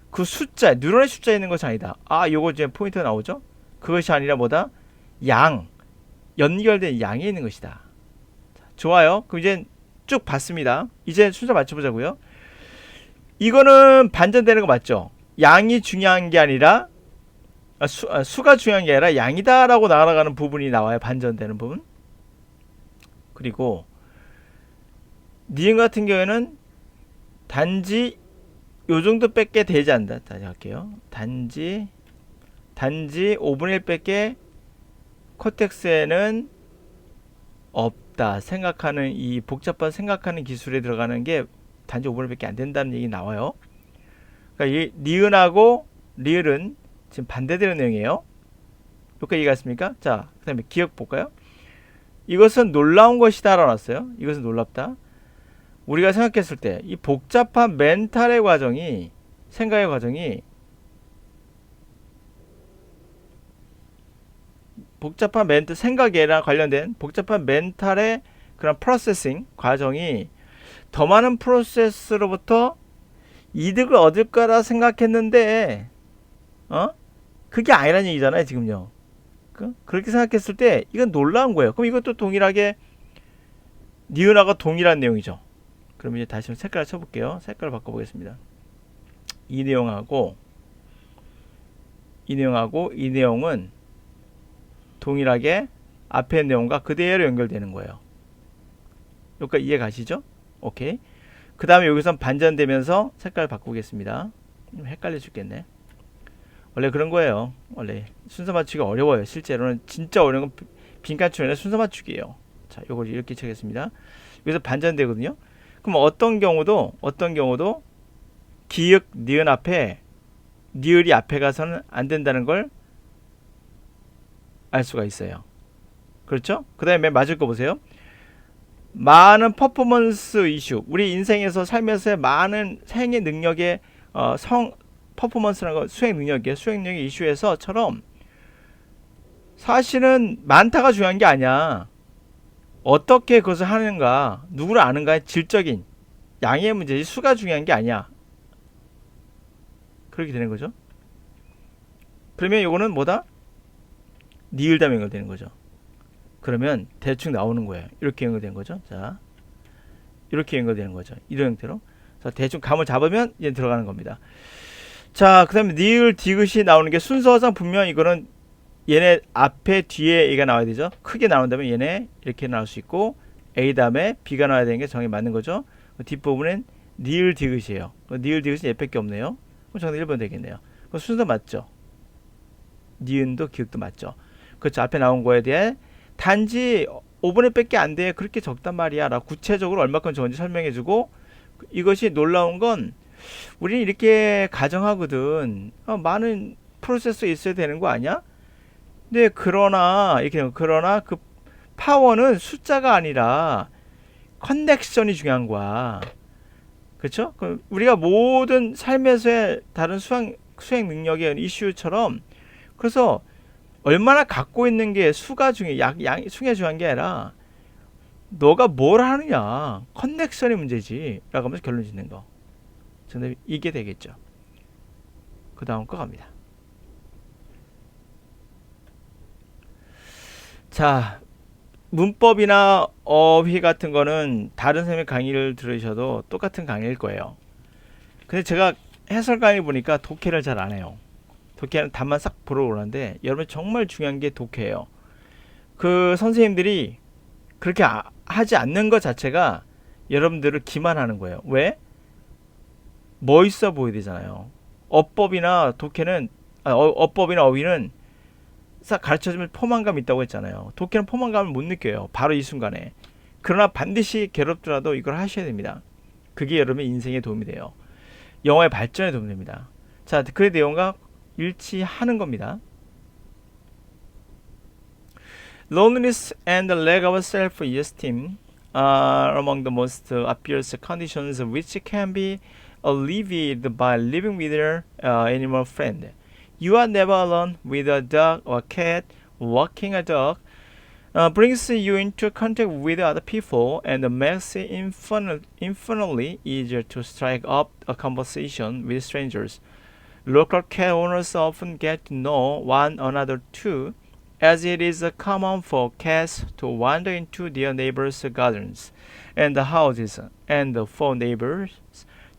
그 숫자, 뉴런의 숫자에 있는 것이 아니다. 요거 이제 포인트가 나오죠. 그것이 아니라 뭐다? 연결된 양에 있는 것이다. 자, 좋아요. 그럼 이제 쭉 봤습니다. 이제 순서 맞춰보자고요. 이거는 반전되는 거 맞죠? 양이 중요한 게 아니라 수가 중요한 게 아니라 양이다라고 날아가는 부분이 나와요. 반전되는 부분. 그리고 니은 같은 경우에는 단지 요 정도밖에 되지 않는다. 다시 할게요. 단지 5분의 1 밖에 코텍스에는 없다 생각하는, 이 복잡한 생각하는 기술에 들어가는 게 단지 5분의 1 밖에 안 된다는 얘기 나와요. 그러니까 이 니은하고 리을은 지금 반대되는 내용이에요. 여기까지 이해갔습니까? 자, 그 다음에 기억 볼까요? 이것은 놀라운 것이다 라고 나왔어요. 이것은 놀랍다. 우리가 생각했을 때 이 복잡한 멘탈의 과정이, 생각의 과정이, 복잡한 생각에랑 관련된 복잡한 멘탈의 그런 프로세싱 과정이 더 많은 프로세스로부터 이득을 얻을 거라 생각했는데 그게 아니라는 얘기잖아요. 지금요. 그렇게 생각했을 때 이건 놀라운 거예요. 그럼 이것도 동일하게 니은하고 동일한 내용이죠. 그럼 이제 다시 색깔을 쳐볼게요. 색깔을 바꿔보겠습니다. 이 내용하고 이 내용은 동일하게 앞에 내용과 그대로 연결되는 거예요. 여기까지 이해 가시죠? 오케이. 그 다음에 여기선 반전되면서 색깔을 바꾸겠습니다. 헷갈려 죽겠네. 원래 그런 거예요. 원래 순서 맞추기가 어려워요. 실제로는 진짜 어려운 건 빈칸추론의 순서 맞추기예요. 자, 요걸 이렇게 치겠습니다. 여기서 반전되거든요. 그럼 어떤 경우도 기역 니은 앞에 니을이 앞에 가서는 안 된다는 걸 알 수가 있어요. 그렇죠? 그 다음에 맞을 거 보세요. 많은 퍼포먼스 이슈, 우리 인생에서 삶에서의 많은 행위 능력의 퍼포먼스라는 거, 수행 능력의 이슈에서처럼 사실은 많다가 중요한 게 아니야. 어떻게 그것을 하는가, 누구를 아는가의 질적인 양의 문제지 수가 중요한 게 아니야. 그렇게 되는 거죠. 그러면 이거는 뭐다? 니을담 연결되는 거죠. 그러면 대충 나오는 거예요. 이렇게 연결된 거죠. 자, 이렇게 연결되는 거죠. 이런 형태로. 자, 대충 감을 잡으면 이제 들어가는 겁니다. 자, 그 다음에 니을 디귿이 나오는 게 순서상 분명 이거는 얘네 앞에 뒤에 A가 나와야 되죠. 크게 나온다면 얘네 이렇게 나올 수 있고 A 다음에 B가 나와야 되는 게 정이 맞는 거죠. 뒷부분은 니을 디귿이에요. 니을 디귿은 얘밖에 없네요. 그럼 정답 1번 되겠네요. 순서 맞죠? 니은도 기억도 맞죠? 그렇죠. 앞에 나온 거에 대해 단지 5분의 밖에 안 돼. 그렇게 적단 말이야. 라고 구체적으로 얼마큼 적은지 설명해주고, 이것이 놀라운 건 우리는 이렇게 가정하거든. 많은 프로세서 있어야 되는 거 아니야? 근데 그러나 그 파워는 숫자가 아니라 커넥션이 중요한 거야. 그렇죠? 우리가 모든 삶에서의 다른 수행 능력의 이슈처럼, 그래서 얼마나 갖고 있는 게 수가 수가 중요한 게 아니라 너가 뭘 하느냐, 커넥션이 문제지 라고 하면서 결론 짓는 거. 정답이 이게 되겠죠. 그 다음 거 갑니다. 자, 문법이나 어휘 같은 거는 다른 선생님의 강의를 들으셔도 똑같은 강의일 거예요. 근데 제가 해설 강의 보니까 독해를 잘 안 해요. 독해는 답만 싹 보러 오는데 여러분 정말 중요한 게 독해예요. 그 선생님들이 그렇게 하지 않는 것 자체가 여러분들을 기만하는 거예요. 왜? 멋있어 보여야 되잖아요. 어법이나 어휘는 싹 가르쳐주면 포만감 있다고 했잖아요. 독해는 포만감을 못 느껴요. 바로 이 순간에. 그러나 반드시 괴롭더라도 이걸 하셔야 됩니다. 그게 여러분의 인생에 도움이 돼요. 영어의 발전에 도움이 됩니다. 자, 그 내용과 일치하는 겁니다. Loneliness and the lack of self-esteem are among the most obvious conditions which can be alleviated by living with your animal friend. You are never alone with a dog or cat. Walking a dog brings you into contact with other people and makes it infinitely easier to strike up a conversation with strangers. Local cat owners often get to know one another too, as it is common for cats to wander into their neighbors' gardens and houses, and for neighbors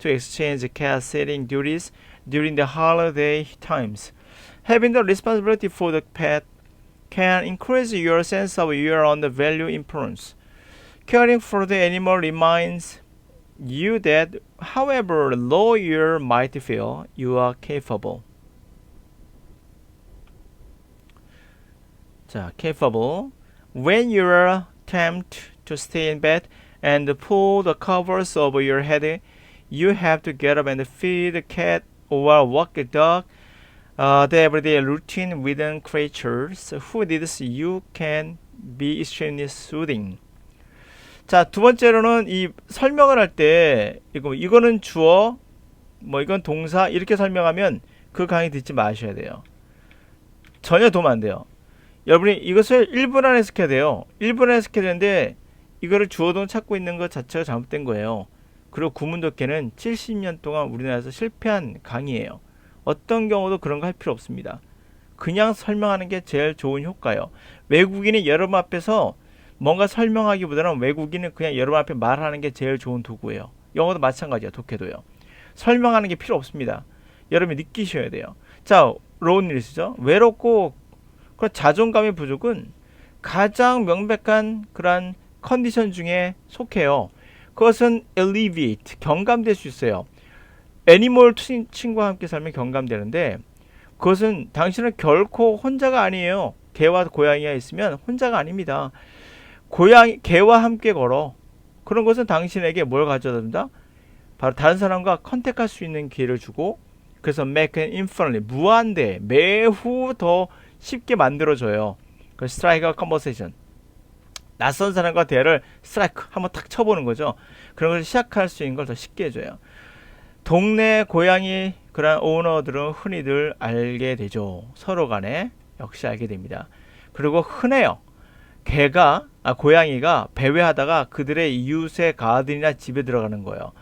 to exchange cat sitting duties during the holiday times. Having the responsibility for the pet can increase your sense of your own value importance. Caring for the animal reminds you that however low you might feel, you are capable. 자, capable. When you are tempted to stay in bed and pull the covers over your head, you have to get up and feed the cat or walk the dog. The everyday routine within creatures who needs you can be extremely soothing. 자, 두 번째로는 이 설명을 할 때 이거는 주어, 뭐 이건 동사 이렇게 설명하면 그 강의 듣지 마셔야 돼요. 전혀 도움 안 돼요. 여러분이 이것을 1분 안에 해석해야 돼요. 1분 안에 해석해야 되는데 이거를 주어동 찾고 있는 것 자체가 잘못된 거예요. 그리고 구문독해는 70년 동안 우리나라에서 실패한 강의예요. 어떤 경우도 그런 거 할 필요 없습니다. 그냥 설명하는 게 제일 좋은 효과예요. 외국인이 여러분 앞에서 뭔가 설명하기보다는 외국인은 그냥 여러분 앞에 말하는 게 제일 좋은 도구예요. 영어도 마찬가지야. 독해도요. 설명하는 게 필요 없습니다. 여러분이 느끼셔야 돼요. 자, 로운리스죠. 외롭고 그런 자존감의 부족은 가장 명백한 그런 컨디션 중에 속해요. 그것은 alleviate, 경감될 수 있어요. 애니멀 친구와 함께 살면 경감되는데 그것은 당신은 결코 혼자가 아니에요. 개와 고양이가 있으면 혼자가 아닙니다. 개와 함께 걸어. 그런 것은 당신에게 뭘 가져다 준다? 바로 다른 사람과 컨택할 수 있는 기회를 주고 그래서 make an infinitely, 무한대, 매우 더 쉽게 만들어줘요. 그 strike a conversation. 낯선 사람과 대화를 strike 한번 탁 쳐보는 거죠. 그런 걸 시작할 수 있는 걸 더 쉽게 해줘요. 동네 고양이 그런 오너들은 흔히들 알게 되죠. 서로 간에 역시 알게 됩니다. 그리고 흔해요. 고양이가 배회하다가 그들의 이웃의 가든이나 집에 들어가는 거예요.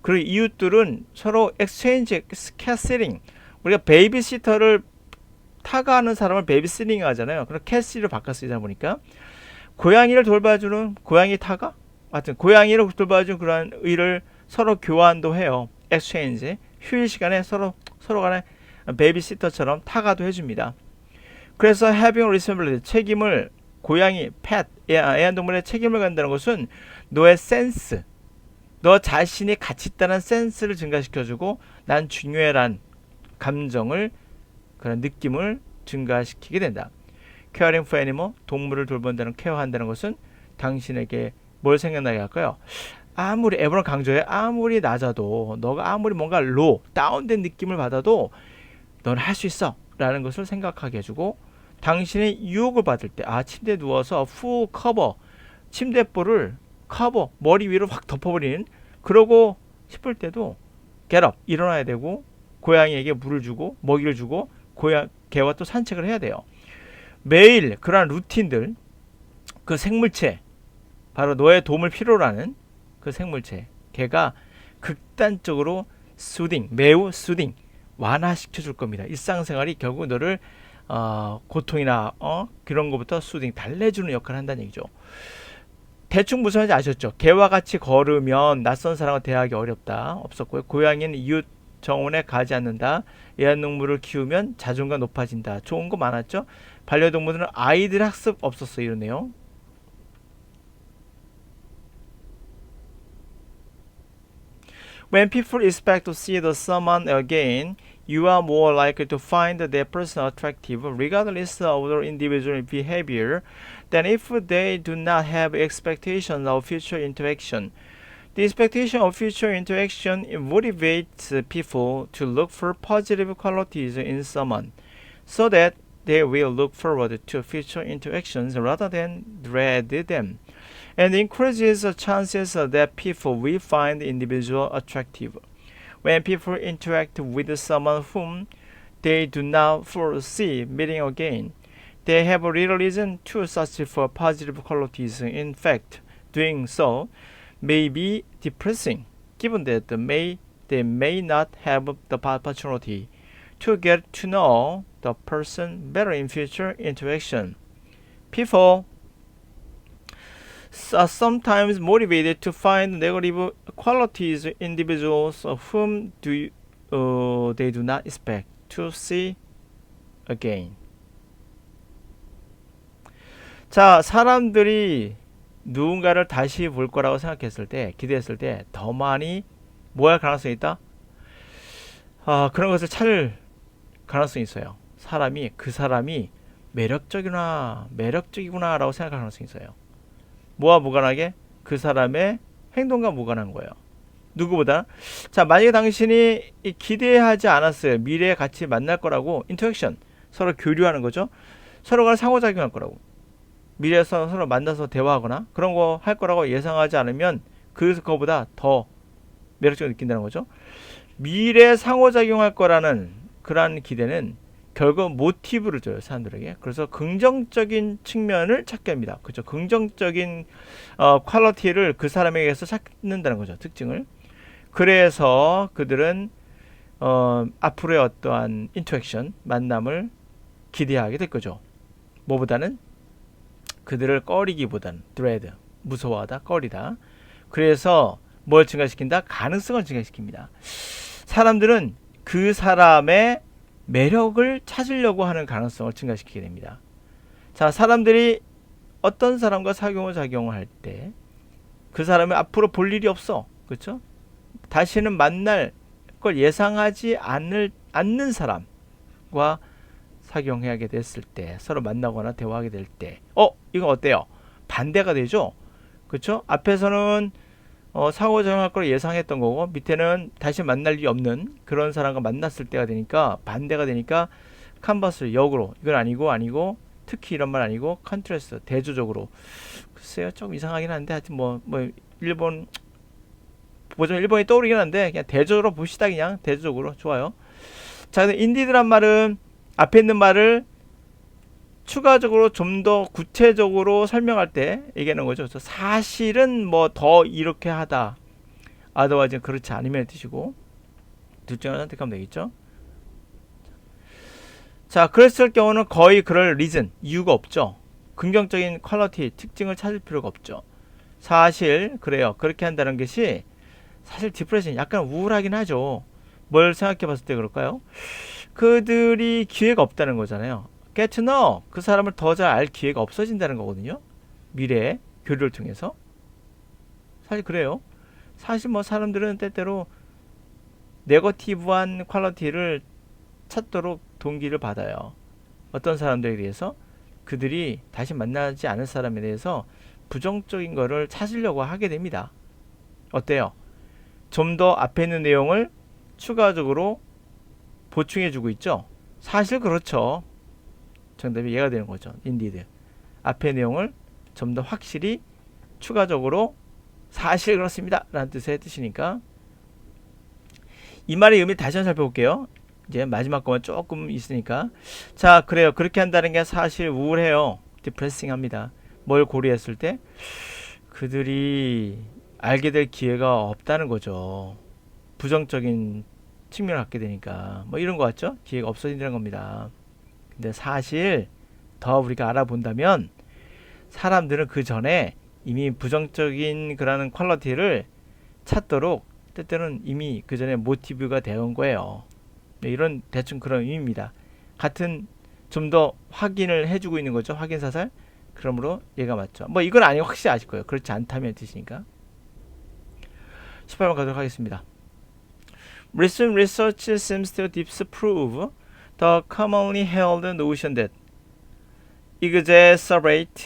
그리고 이웃들은 서로 엑스체인지, 캣시팅. 우리가 베이비시터를 타가하는 사람을 베이비시팅 하잖아요. 그럼 캣시를 바꿔 쓰다 보니까 고양이를 돌봐주는 고양이 타가? 하여튼 고양이를 돌봐주는 그런 의를 서로 교환도 해요. 엑스체인지. 휴일 시간에 서로 간에 베이비시터처럼 타가도 해줍니다. 그래서 having responsibility, 책임을 고양이, pet, 애완동물의 책임을 갖는다는 것은 너의 센스, 너 자신이 가치 있다는 센스를 증가시켜주고 난 중요해란 감정을, 그런 느낌을 증가시키게 된다. Caring for animal, 동물을 돌본다는, 케어한다는 것은 당신에게 뭘 생각나게 할까요? 아무리 에버런 강조해, 아무리 낮아도, 너가 아무리 뭔가 low, 다운된 느낌을 받아도 넌 할 수 있어 라는 것을 생각하게 해주고, 당신의 유혹을 받을 때, 침대에 누워서 full cover, 침대볼을 커버, 머리 위로 확 덮어버리는, 그러고 싶을 때도 get up, 일어나야 되고, 고양이에게 물을 주고 먹이를 주고 개와 또 산책을 해야 돼요. 매일 그러한 루틴들, 그 생물체, 바로 너의 도움을 필요로 하는 그 생물체, 개가 극단적으로 수딩, 매우 수딩, 완화시켜 줄 겁니다. 일상생활이 결국 너를 고통이나 그런 것부터 수딩, 달래주는 역할을 한다는 얘기죠. 대충 무슨 말인지 아셨죠? 개와 같이 걸으면 낯선 사람과 대화하기 어렵다. 없었고요. 고양이는 이웃 정원에 가지 않는다. 애완동물을 키우면 자존감 높아진다. 좋은 거 많았죠? 반려동물들은 아이들 학습 없었어. 이러네요. When people expect to see the someone again, you are more likely to find that person attractive, regardless of their individual behavior, than if they do not have expectations of future interaction. The expectation of future interaction motivates people to look for positive qualities in someone, so that they will look forward to future interactions rather than dread them, and increases the chances that people will find the individual attractive. When people interact with someone whom they do not foresee meeting again, they have little reason to search for positive qualities. In fact, doing so may be depressing, given that they may not have the opportunity to get to know the person better in future interaction. People are sometimes motivated to find negative qualities in individuals of whom they do not expect to see again. 자, 사람들이 누군가를 다시 볼 거라고 생각했을 때, 기대했을 때 더 많이 뭐 할 가능성이 있다? 그런 것을 찾을 가능성이 있어요. 그 사람이 매력적이구나 라고 생각할 가능성이 있어요. 뭐와 무관하게? 그 사람의 행동과 무관한 거예요. 누구보다. 자, 만약에 당신이 기대하지 않았어요. 미래에 같이 만날 거라고. 인터랙션, 서로 교류하는 거죠. 서로가 상호작용할 거라고. 미래에서 서로 만나서 대화하거나 그런 거 할 거라고 예상하지 않으면 그거보다 더 매력적으로 느낀다는 거죠. 미래 상호작용할 거라는 그러한 기대는 결국 모티브를 줘요, 사람들에게. 그래서 긍정적인 측면을 찾게 합니다. 그렇죠? 긍정적인 퀄리티를 그 사람에게서 찾는다는 거죠, 특징을. 그래서 그들은 앞으로의 어떠한 인터랙션, 만남을 기대하게 될 거죠. 뭐보다는 그들을 꺼리기보다는 dread, 무서워하다, 꺼리다. 그래서 뭘 증가시킨다? 가능성을 증가시킵니다. 사람들은 그 사람의 매력을 찾으려고 하는 가능성을 증가시키게 됩니다. 자, 사람들이 어떤 사람과 작용을 할 때 그 사람이 앞으로 볼 일이 없어. 그렇죠? 다시는 만날 걸 예상하지 않는 사람과 작용하게 됐을 때, 서로 만나거나 대화하게 될 때, 이건 어때요? 반대가 되죠? 그렇죠? 앞에서는 상호작용할 걸 예상했던 거고, 밑에는 다시 만날 일이 없는 그런 사람과 만났을 때가 되니까, 반대가 되니까 컨버스, 역으로, 이건 아니고 특히 이런 말 아니고 컨트라스트, 대조적으로. 글쎄요, 좀 이상하긴 한데 하여튼 뭐 일본 보자면 일본이 떠오르긴 한데 그냥 대조적으로 봅시다. 그냥 대조적으로. 좋아요. 자, 근데 인디드란 말은 앞에 있는 말을 추가적으로 좀 더 구체적으로 설명할 때 얘기하는 거죠. 그래서 사실은 뭐 더 이렇게 하다, otherwise 그렇지 않으면 뜻이고, 둘 중에 하나 선택하면 되겠죠. 자, 그랬을 경우는 거의 그럴 리즌, 이유가 없죠. 긍정적인 퀄리티, 특징을 찾을 필요가 없죠. 사실 그래요. 그렇게 한다는 것이 사실 디프레션, 약간 우울하긴 하죠. 뭘 생각해 봤을 때 그럴까요? 그들이 기회가 없다는 거잖아요. get to know, 그 사람을 더 잘 알 기회가 없어진다는 거거든요. 미래의 교류를 통해서. 사실 그래요. 사실 뭐 사람들은 때때로 네거티브한 퀄리티를 찾도록 동기를 받아요. 어떤 사람들에 대해서 그들이 다시 만나지 않을 사람에 대해서 부정적인 거를 찾으려고 하게 됩니다. 어때요? 좀 더 앞에 있는 내용을 추가적으로 보충해주고 있죠. 사실 그렇죠. 정답이 이해가 되는 거죠. indeed. 앞의 내용을 좀 더 확실히 추가적으로 사실 그렇습니다 라는 뜻의 뜻이니까. 이 말의 의미 다시 한번 살펴볼게요. 이제 마지막 거만 조금 있으니까. 자, 그래요. 그렇게 한다는 게 사실 우울해요. 디프레싱 합니다. 뭘 고려했을 때 그들이 알게 될 기회가 없다는 거죠. 부정적인 측면을 갖게 되니까 뭐 이런 거 같죠? 기회가 없어진다는 겁니다. 근데 사실 더 우리가 알아본다면 사람들은 그 전에 이미 부정적인 그런 퀄리티를 찾도록 때때로는 이미 그 전에 모티브가 되어 거예요. 이런 대충 그런 의미입니다. 같은 좀 더 확인을 해주고 있는 거죠. 확인 사살. 그러므로 얘가 맞죠. 뭐 이건 아니고 확실히 아실 거예요. 그렇지 않다면 뜻이니까. 18번 가도록 하겠습니다. Recent research seems to disprove the commonly held notion that exacerbate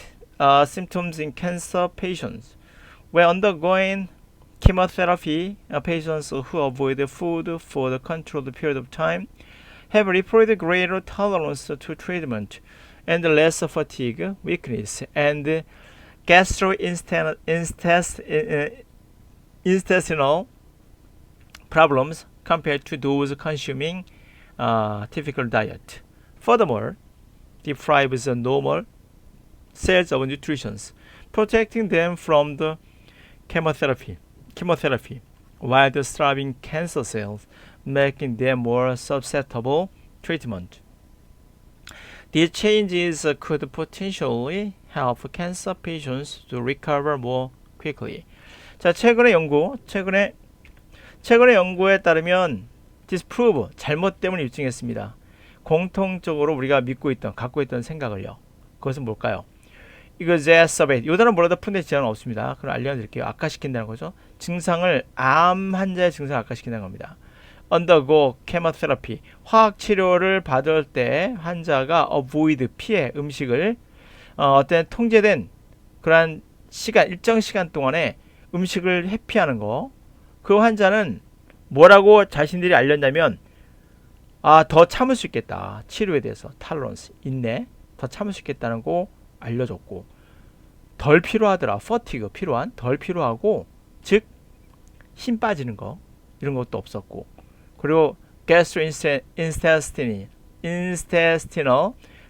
symptoms in cancer patients. When undergoing chemotherapy, patients who avoid food for the controlled period of time have reported greater tolerance to treatment and less fatigue, weakness, and gastrointestinal problems compared to those consuming typical diet. Furthermore, deprives the normal cells of nutrition, protecting them from the chemotherapy, while starving cancer cells, making them more susceptible treatment. These changes could potentially help cancer patients to recover more quickly. 자, 최근의 연구에 따르면 disprove, 잘못됨을 입증했습니다. 공통적으로 우리가 갖고 있던 생각을요. 그것은 뭘까요? exacerbate. 이 단어 뭐라도 푼데 지장은 없습니다. 그럼 알려드릴게요. 악화시킨다는 거죠. 증상을, 암 환자의 증상을 악화시킨다는 겁니다. undergo chemotherapy. 화학 치료를 받을 때 환자가 avoid, 피해 음식을 어떤 통제된 그러한 시간, 일정 시간 동안에 음식을 회피하는 거. 그 환자는 뭐라고 자신들이 알렸냐면, 더 참을 수 있겠다. 치료에 대해서 tolerance, 인내, 더 참을 수 있겠다는 거 알려줬고, 덜 피로하더라. fatigue, 피로한, 덜 피로하고, 즉 힘 빠지는 거, 이런 것도 없었고, 그리고 gastrointestinal,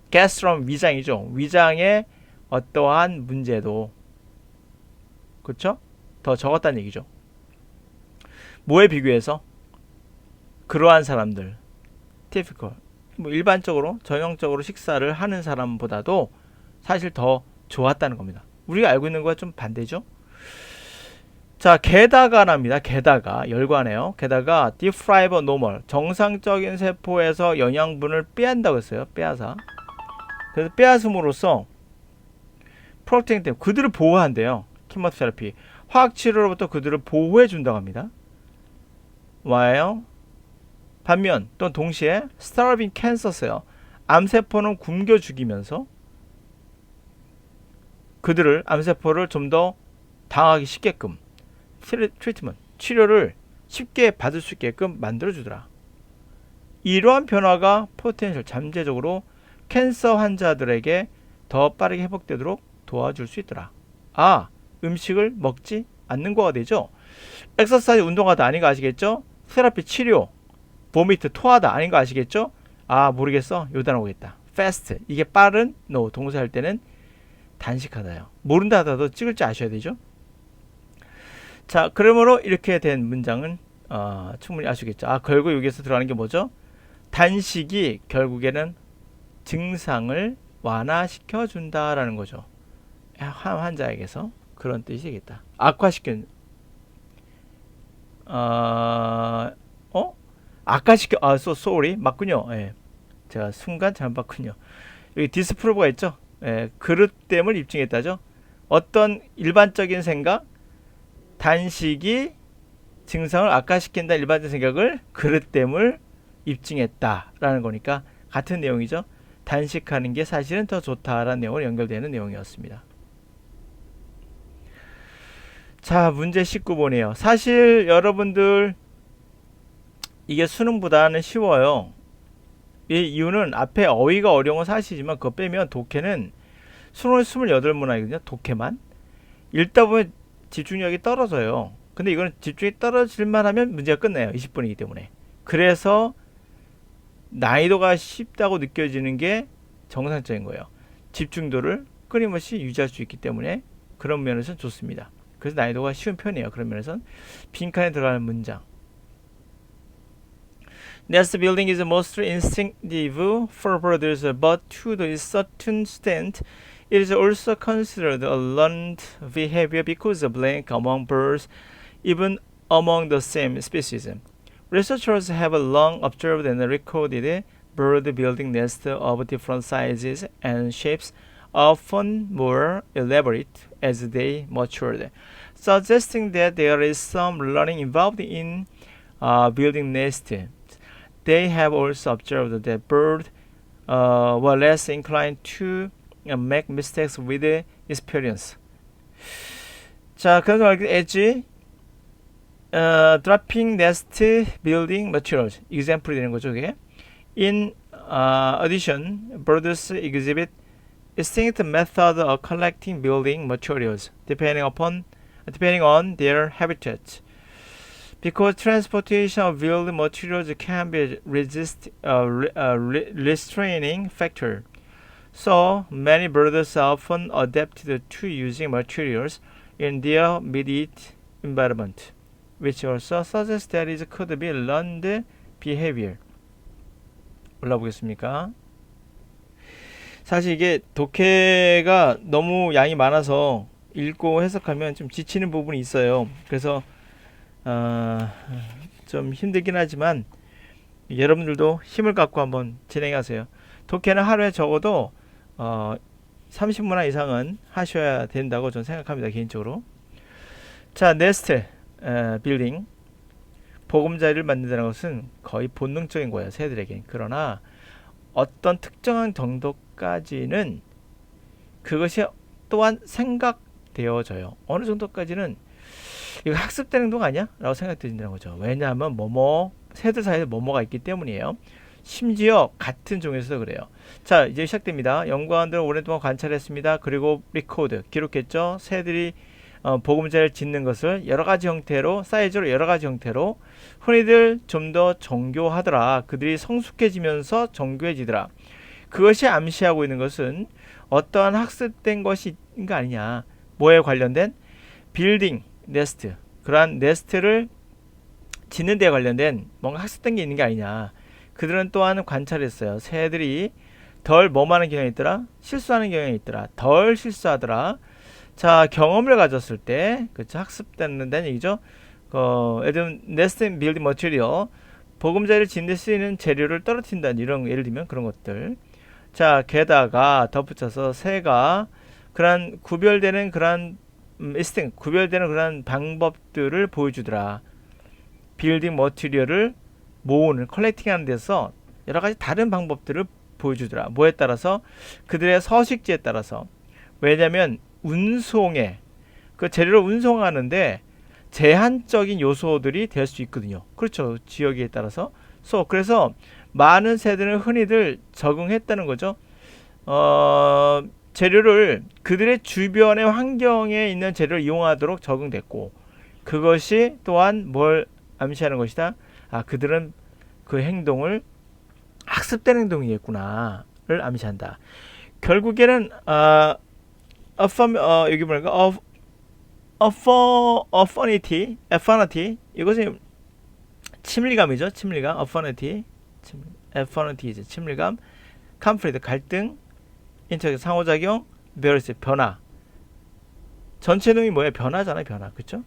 gastron 위장이죠. 위장의 어떠한 문제도, 그렇죠? 더 적었다는 얘기죠. 뭐에 비교해서? 그러한 사람들, typical, 뭐 일반적으로 전형적으로 식사를 하는 사람보다도 사실 더 좋았다는 겁니다. 우리가 알고 있는 거와 좀 반대죠. 자, 게다가랍니다. 게다가 열과네요. 게다가 deprive normal, 정상적인 세포에서 영양분을 빼앗는다고 했어요. 빼앗아. 그래서 빼앗음으로써 프로텍팅 때문에 그들을 보호한대요. 키모테라피, 화학치료로부터 그들을 보호해 준다고 합니다. 와요. 반면 또 동시에 starving cancer였어요. 암세포는 굶겨 죽이면서 그들을, 암세포를 좀 더 당하기 쉽게끔 트리트먼트, 치료를 쉽게 받을 수 있게끔 만들어주더라. 이러한 변화가 포텐셜, 잠재적으로 캔서 환자들에게 더 빠르게 회복되도록 도와줄 수 있더라. 음식을 먹지 않는 거가 되죠. 엑서사이즈, 운동하다 아닌 거 아시겠죠? 테라피, 치료, 보미트, 토하다 아닌 거 아시겠죠? 모르겠어. 요 단어 오겠다. fast, 이게 빠른, no, 동사할 때는 단식하다요. 모른다 하더라도 찍을 줄 아셔야 되죠. 자, 그러므로 이렇게 된 문장은 충분히 아시겠죠. 결국 여기에서 들어가는 게 뭐죠? 단식이 결국에는 증상을 완화시켜 준다라는 거죠. 환자에게서 그런 뜻이 되겠다. 악화시킨, 악화시켜, sorry, 맞군요. 예. 제가 순간 잘못 봤군요. 여기 디스프로브가 있죠. 예, 그릇됨을 입증했다죠. 어떤 일반적인 생각, 단식이 증상을 악화시킨다 일반적인 생각을, 그릇됨을 입증했다라는 거니까 같은 내용이죠. 단식하는 게 사실은 더 좋다라는 내용으로 연결되는 내용이었습니다. 자, 문제 19번이에요. 사실 여러분들 이게 수능보다는 쉬워요. 이 이유는 앞에 어휘가 어려운 건 사실이지만 그거 빼면 독해는 수능 28문항이거든요. 독해만. 읽다 보면 집중력이 떨어져요. 근데 이거는 집중이 떨어질만 하면 문제가 끝나요. 20분이기 때문에. 그래서 난이도가 쉽다고 느껴지는 게 정상적인 거예요. 집중도를 끊임없이 유지할 수 있기 때문에 그런 면에서는 좋습니다. 그래서 난이도가 쉬운 편이에요. 그런 면에서는. 빈칸에 들어가는 문장. Nest building is most instinctive for birds, but to a certain extent, it is also considered a learned behavior because of blank among birds, even among the same species. Researchers have long observed and recorded bird building nests of different sizes and shapes, often more elaborate as they matured, suggesting that there is some learning involved in building nests. They have also observed that birds were less inclined to make mistakes with experience. 자, 그래서 edge, dropping nest building materials, example이 되는 거죠, 이게. In addition, birds exhibit distinct methods of collecting building materials depending on their habitat. Because transportation of building materials can be restraining factor, so many birds are often adapted to using materials in their immediate environment, which also suggests that it could be learned behavior. 올라보겠습니까? 사실 이게 독해가 너무 양이 많아서 읽고 해석하면 좀 지치는 부분이 있어요. 그래서 좀 힘들긴 하지만 여러분들도 힘을 갖고 한번 진행하세요. 독해는 하루에 적어도 30문화 이상은 하셔야 된다고 저는 생각합니다. 개인적으로. 자, 네스트 빌딩. 보금자리를 만든다는 것은 거의 본능적인 거예요. 새들에게. 그러나 어떤 특정한 정도까지는 그것이 또한 생각되어져요. 어느 정도까지는 이거 학습되는 행동 아니야? 라고 생각된다는 거죠. 왜냐하면 새들 사이에 뭐뭐가 있기 때문이에요. 심지어 같은 종에서도 그래요. 자, 이제 시작됩니다. 연구원들은 오랫동안 관찰했습니다. 그리고 리코드, 기록했죠. 새들이 보금자리를 짓는 것을 여러가지 형태로, 사이즈로 여러가지 형태로 흔히들 좀 더 정교하더라. 그들이 성숙해지면서 정교해지더라. 그것이 암시하고 있는 것은 어떠한 학습된 것인 거 아니냐. 뭐에 관련된? 빌딩, 네스트. 그러한 네스트를 짓는 데 관련된 뭔가 학습된 게 있는 게 아니냐. 그들은 또한 관찰했어요. 새들이 덜 뭐하는 경향이 있더라? 실수하는 경향이 있더라. 덜 실수하더라. 자, 경험을 가졌을 때, 그쵸, 학습된다는 얘기죠. 예를 들면, 네스트 빌딩 머티리얼, 보금자리를 짓는 데 쓰이는 재료를 떨어뜨린다는 이런, 예를 들면 그런 것들. 자, 게다가 덧붙여서 새가 그런 구별되는 그런 구별되는 그런 방법들을 보여주더라. 빌딩 머티리얼을 모으는, 컬렉팅하는 데서 여러 가지 다른 방법들을 보여주더라. 뭐에 따라서? 그들의 서식지에 따라서. 왜냐면 운송에 그 재료를 운송하는데 제한적인 요소들이 될 수 있거든요. 그렇죠. 지역에 따라서. 그래서 많은 새들은 흔히들 적응했다는 거죠. 재료를 그들의 주변의 환경에 있는 재료를 이용하도록 적응됐고, 그것이 또한 뭘 암시하는 것이다. 그들은 그 행동을 학습된 행동이겠구나를 암시한다. 결국에는 여기 뭐랄까, affinity, 이것이 친밀감이죠. 친밀감, affinity, 이제 친밀감, conflict, 갈등, 인터랙션, 상호작용, various, 변화. 전체 내용이 뭐예요? 변화잖아요. 변화. 그렇죠?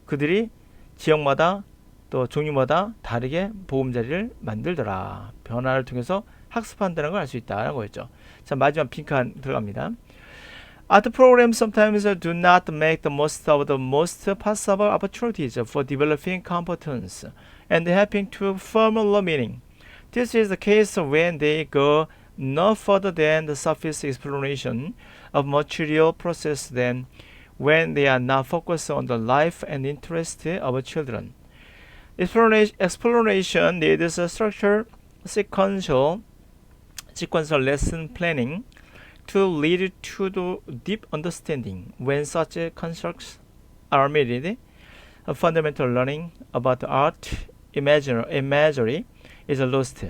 그들이 지역마다 또 종류마다 다르게 보금자리를 만들더라. 변화를 통해서 학습한다는 걸 알 수 있다는 거였죠. 자, 마지막 빈칸 들어갑니다. Art programs sometimes do not make the most of the most possible opportunities for developing competence and helping to form a meaning. This is the case when they go no further than the surface exploration of material process than when they are not focused on the life and interest of children. Exploration needs a structured, sequential lesson planning to lead to the deep understanding. When such constructs are omitted, a fundamental learning about art imagery is lost,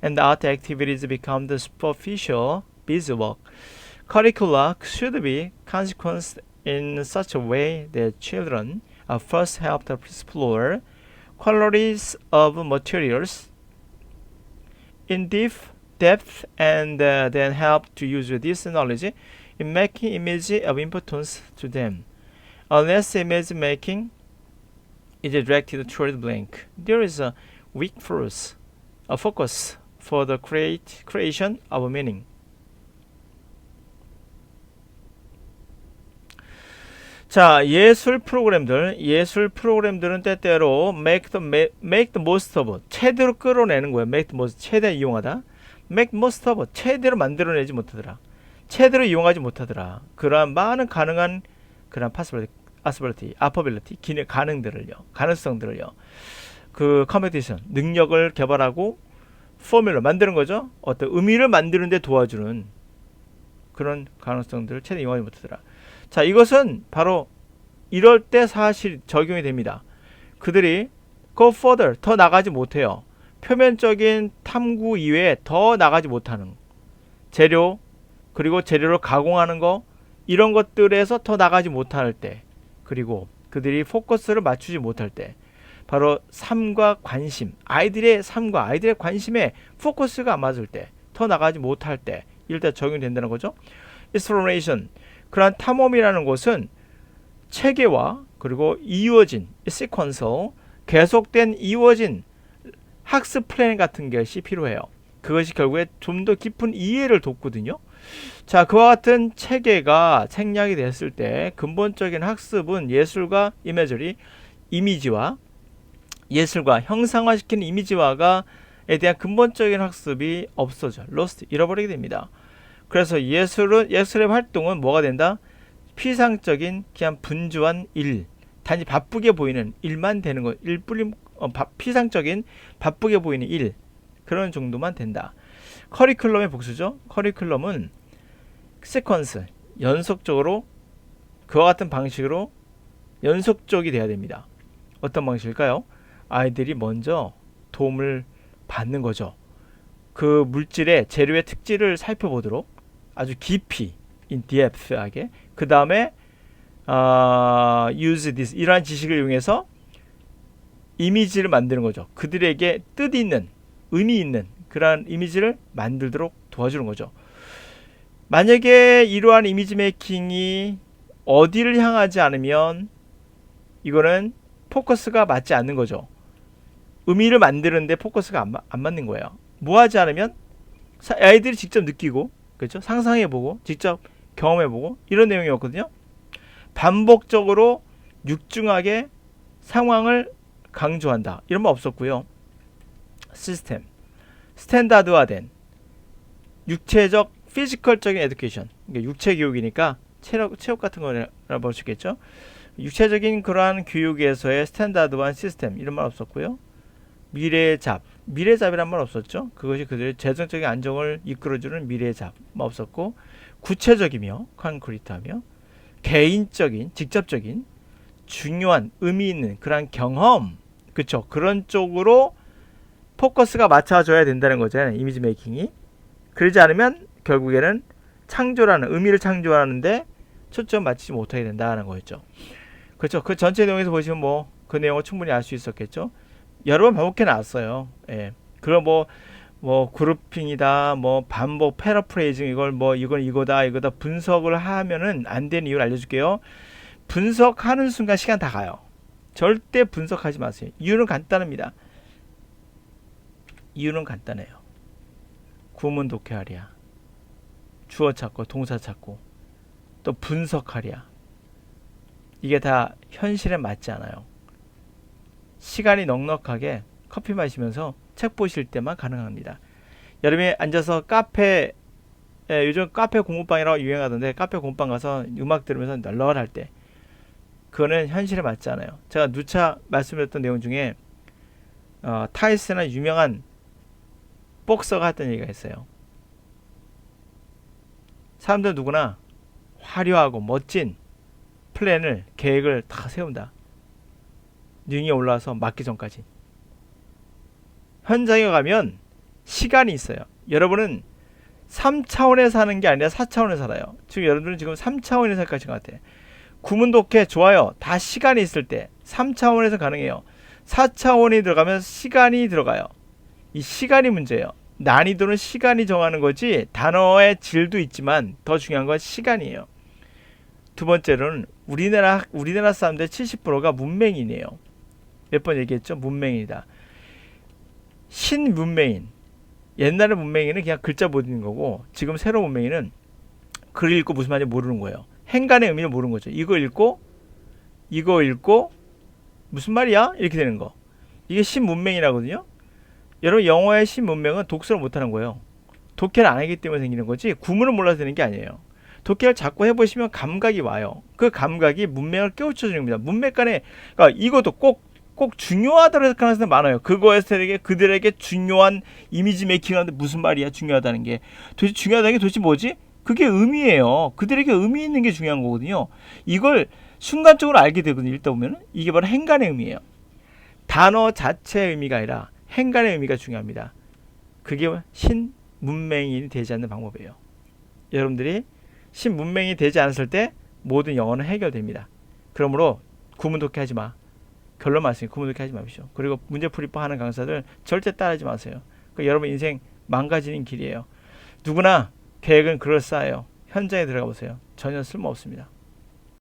and the art activities become the superficial busy-work. Curricula should be consequenced in such a way that children are first helped to explore qualities of materials in depth and then help to use this knowledge in making image of importance to them. Unless image making is directed toward blank, there is a weak focus for the creation of meaning. 자, 예술 프로그램들은 때때로 make the most of, 최대로 끌어내는 거예요. make the most, 최대 이용하다. make most of, 최대로 만들어내지 못하더라. 최대로 이용하지 못하더라. 그러한 많은 가능한 그런 possibility, 가능성들을요. 그 컴퓨테이션, 능력을 개발하고 포뮬러 만드는 거죠. 어떤 의미를 만드는 데 도와주는 그런 가능성들을 최대 이용하지 못하더라. 자, 이것은 바로 이럴 때 사실 적용이 됩니다. 그들이 go further, 더 나가지 못해요. 표면적인 탐구 이외에 더 나가지 못하는 재료, 그리고 재료를 가공하는 거, 이런 것들에서 더 나가지 못할 때, 그리고 그들이 포커스를 맞추지 못할 때, 바로 삶과 관심, 아이들의 삶과 아이들의 관심에 포커스가 안 맞을 때, 더 나가지 못할 때, 이럴 때 적용된다는 거죠. exploration, 그러한 탐험이라는 것은 체계화, 그리고 이어진 sequential, 계속된 이어진 학습 플랜 같은 것이 필요해요. 그것이 결국에 좀 더 깊은 이해를 돕거든요. 자, 그와 같은 체계가 생략이 됐을 때 근본적인 학습은 예술과 이미저리, 이미지와 예술과 형상화시키는 이미지화가에 대한 근본적인 학습이 없어져, lost, 잃어버리게 됩니다. 그래서 예술의 활동은 뭐가 된다? 피상적인 그냥 분주한 일, 단지 바쁘게 보이는 일만 되는 것, 피상적인 바쁘게 보이는 일, 그런 정도만 된다. 커리큘럼의 복수죠. 커리큘럼은 세퀀스, 연속적으로 그와 같은 방식으로 연속적이 돼야 됩니다. 어떤 방식일까요? 아이들이 먼저 도움을 받는 거죠. 그 물질의 재료의 특질을 살펴보도록 아주 깊이 in depth하게, 그 다음에 use this, 이러한 지식을 이용해서 이미지를 만드는 거죠. 그들에게 뜻 있는, 의미 있는 그러한 이미지를 만들도록 도와주는 거죠. 만약에 이러한 이미지 메이킹이 어디를 향하지 않으면 이거는 포커스가 맞지 않는 거죠. 의미를 만드는데 포커스가 안 맞는 거예요. 뭐 하지 않으면 아이들이 직접 느끼고, 그렇죠? 상상해보고 직접 경험해보고 이런 내용이었거든요. 반복적으로 육중하게 상황을 강조한다, 이런 말 없었고요. 시스템, 스탠다드화된 육체적 피지컬적인 에듀케이션, 그러니까 육체 교육이니까 체육 같은 거라 볼 수 있겠죠. 육체적인 그러한 교육에서의 스탠다드화한 시스템, 이런 말 없었고요. 미래잡이란 말 없었죠. 그것이 그들의 재정적인 안정을 이끌어주는 미래잡 없었고, 구체적이며 콘크리트하며 개인적인, 직접적인, 중요한, 의미 있는 그런 경험, 그쵸, 그런 쪽으로 포커스가 맞춰져야 된다는 거잖아요. 이미지 메이킹이. 그러지 않으면 결국에는 창조라는, 의미를 창조하는데 초점 맞추지 못하게 된다는 거였죠. 그렇죠. 그 전체 내용에서 보시면 뭐 그 내용을 충분히 알 수 있었겠죠. 여러 번 반복해 놨어요. 예. 그럼 뭐 그룹핑이다, 뭐 반복, 패러프레이징, 이건 이거다 분석을 하면은 안 되는 이유를 알려줄게요. 분석하는 순간 시간 다 가요. 절대 분석하지 마세요. 이유는 간단합니다. 이유는 간단해요. 구문 독해하랴, 주어 찾고 동사 찾고 또 분석하랴, 이게 다 현실에 맞지 않아요. 시간이 넉넉하게 커피 마시면서 책 보실 때만 가능합니다. 여름에 앉아서 카페, 요즘 카페 공부방이라고 유행하던데, 카페 공부방 가서 음악 들으면서 널널할 때, 그거는 현실에 맞지 않아요. 제가 누차 말씀드렸던 내용 중에 타이슨이나 유명한 복서가 했던 얘기가 있어요. 사람들 누구나 화려하고 멋진 플랜을, 계획을 다 세운다. 링에 올라와서 맞기 전까지. 현장에 가면 시간이 있어요. 여러분은 3차원에서 사는 게 아니라 4차원에서 살아요. 지금 여러분들은 지금 3차원에서 살 것 같아. 구문 독해 좋아요. 다 시간이 있을 때 3차원에서 가능해요. 4차원이 들어가면 시간이 들어가요. 이 시간이 문제예요. 난이도는 시간이 정하는 거지, 단어의 질도 있지만 더 중요한 건 시간이에요. 두 번째로는 우리나라 사람들 70%가 문맹인이에요. 몇 번 얘기했죠? 문맹인이다. 신문맹인. 옛날에 문맹인은 그냥 글자 못 읽는 거고, 지금 새로운 문맹인은 글 읽고 무슨 말인지 모르는 거예요. 행간의 의미를 모르는 거죠. 이거 읽고 무슨 말이야? 이렇게 되는 거. 이게 신문맹이라거든요. 여러분, 영어의 신문맹은 독서를 못하는 거예요. 독해를 안 하기 때문에 생기는 거지, 구문을 몰라서 되는 게 아니에요. 독해를 자꾸 해보시면 감각이 와요. 그 감각이 문맥을 깨우쳐주는 겁니다. 문맥 간에, 그러니까 이것도 꼭 중요하다고 생각하는 사람이 많아요. 그들에게 중요한 이미지 메이킹하는데 무슨 말이야 중요하다는 게. 도대체 중요하다는 게 도대체 뭐지? 그게 의미예요. 그들에게 의미 있는 게 중요한 거거든요. 이걸 순간적으로 알게 되거든요. 읽다 보면 이게 바로 행간의 의미예요. 단어 자체의 의미가 아니라 행간의 의미가 중요합니다. 그게 신문맹인이 되지 않는 방법이에요. 여러분들이 신문맹이 되지 않았을 때 모든 영어는 해결됩니다. 그러므로 구문 독해하지 마. 결론 말씀이 구문 독해하지 마십시오. 그리고 문제풀이법 하는 강사들 절대 따르지 마세요. 여러분 인생 망가지는 길이에요. 누구나 계획은 그럴싸해요. 현장에 들어가 보세요. 전혀 쓸모없습니다.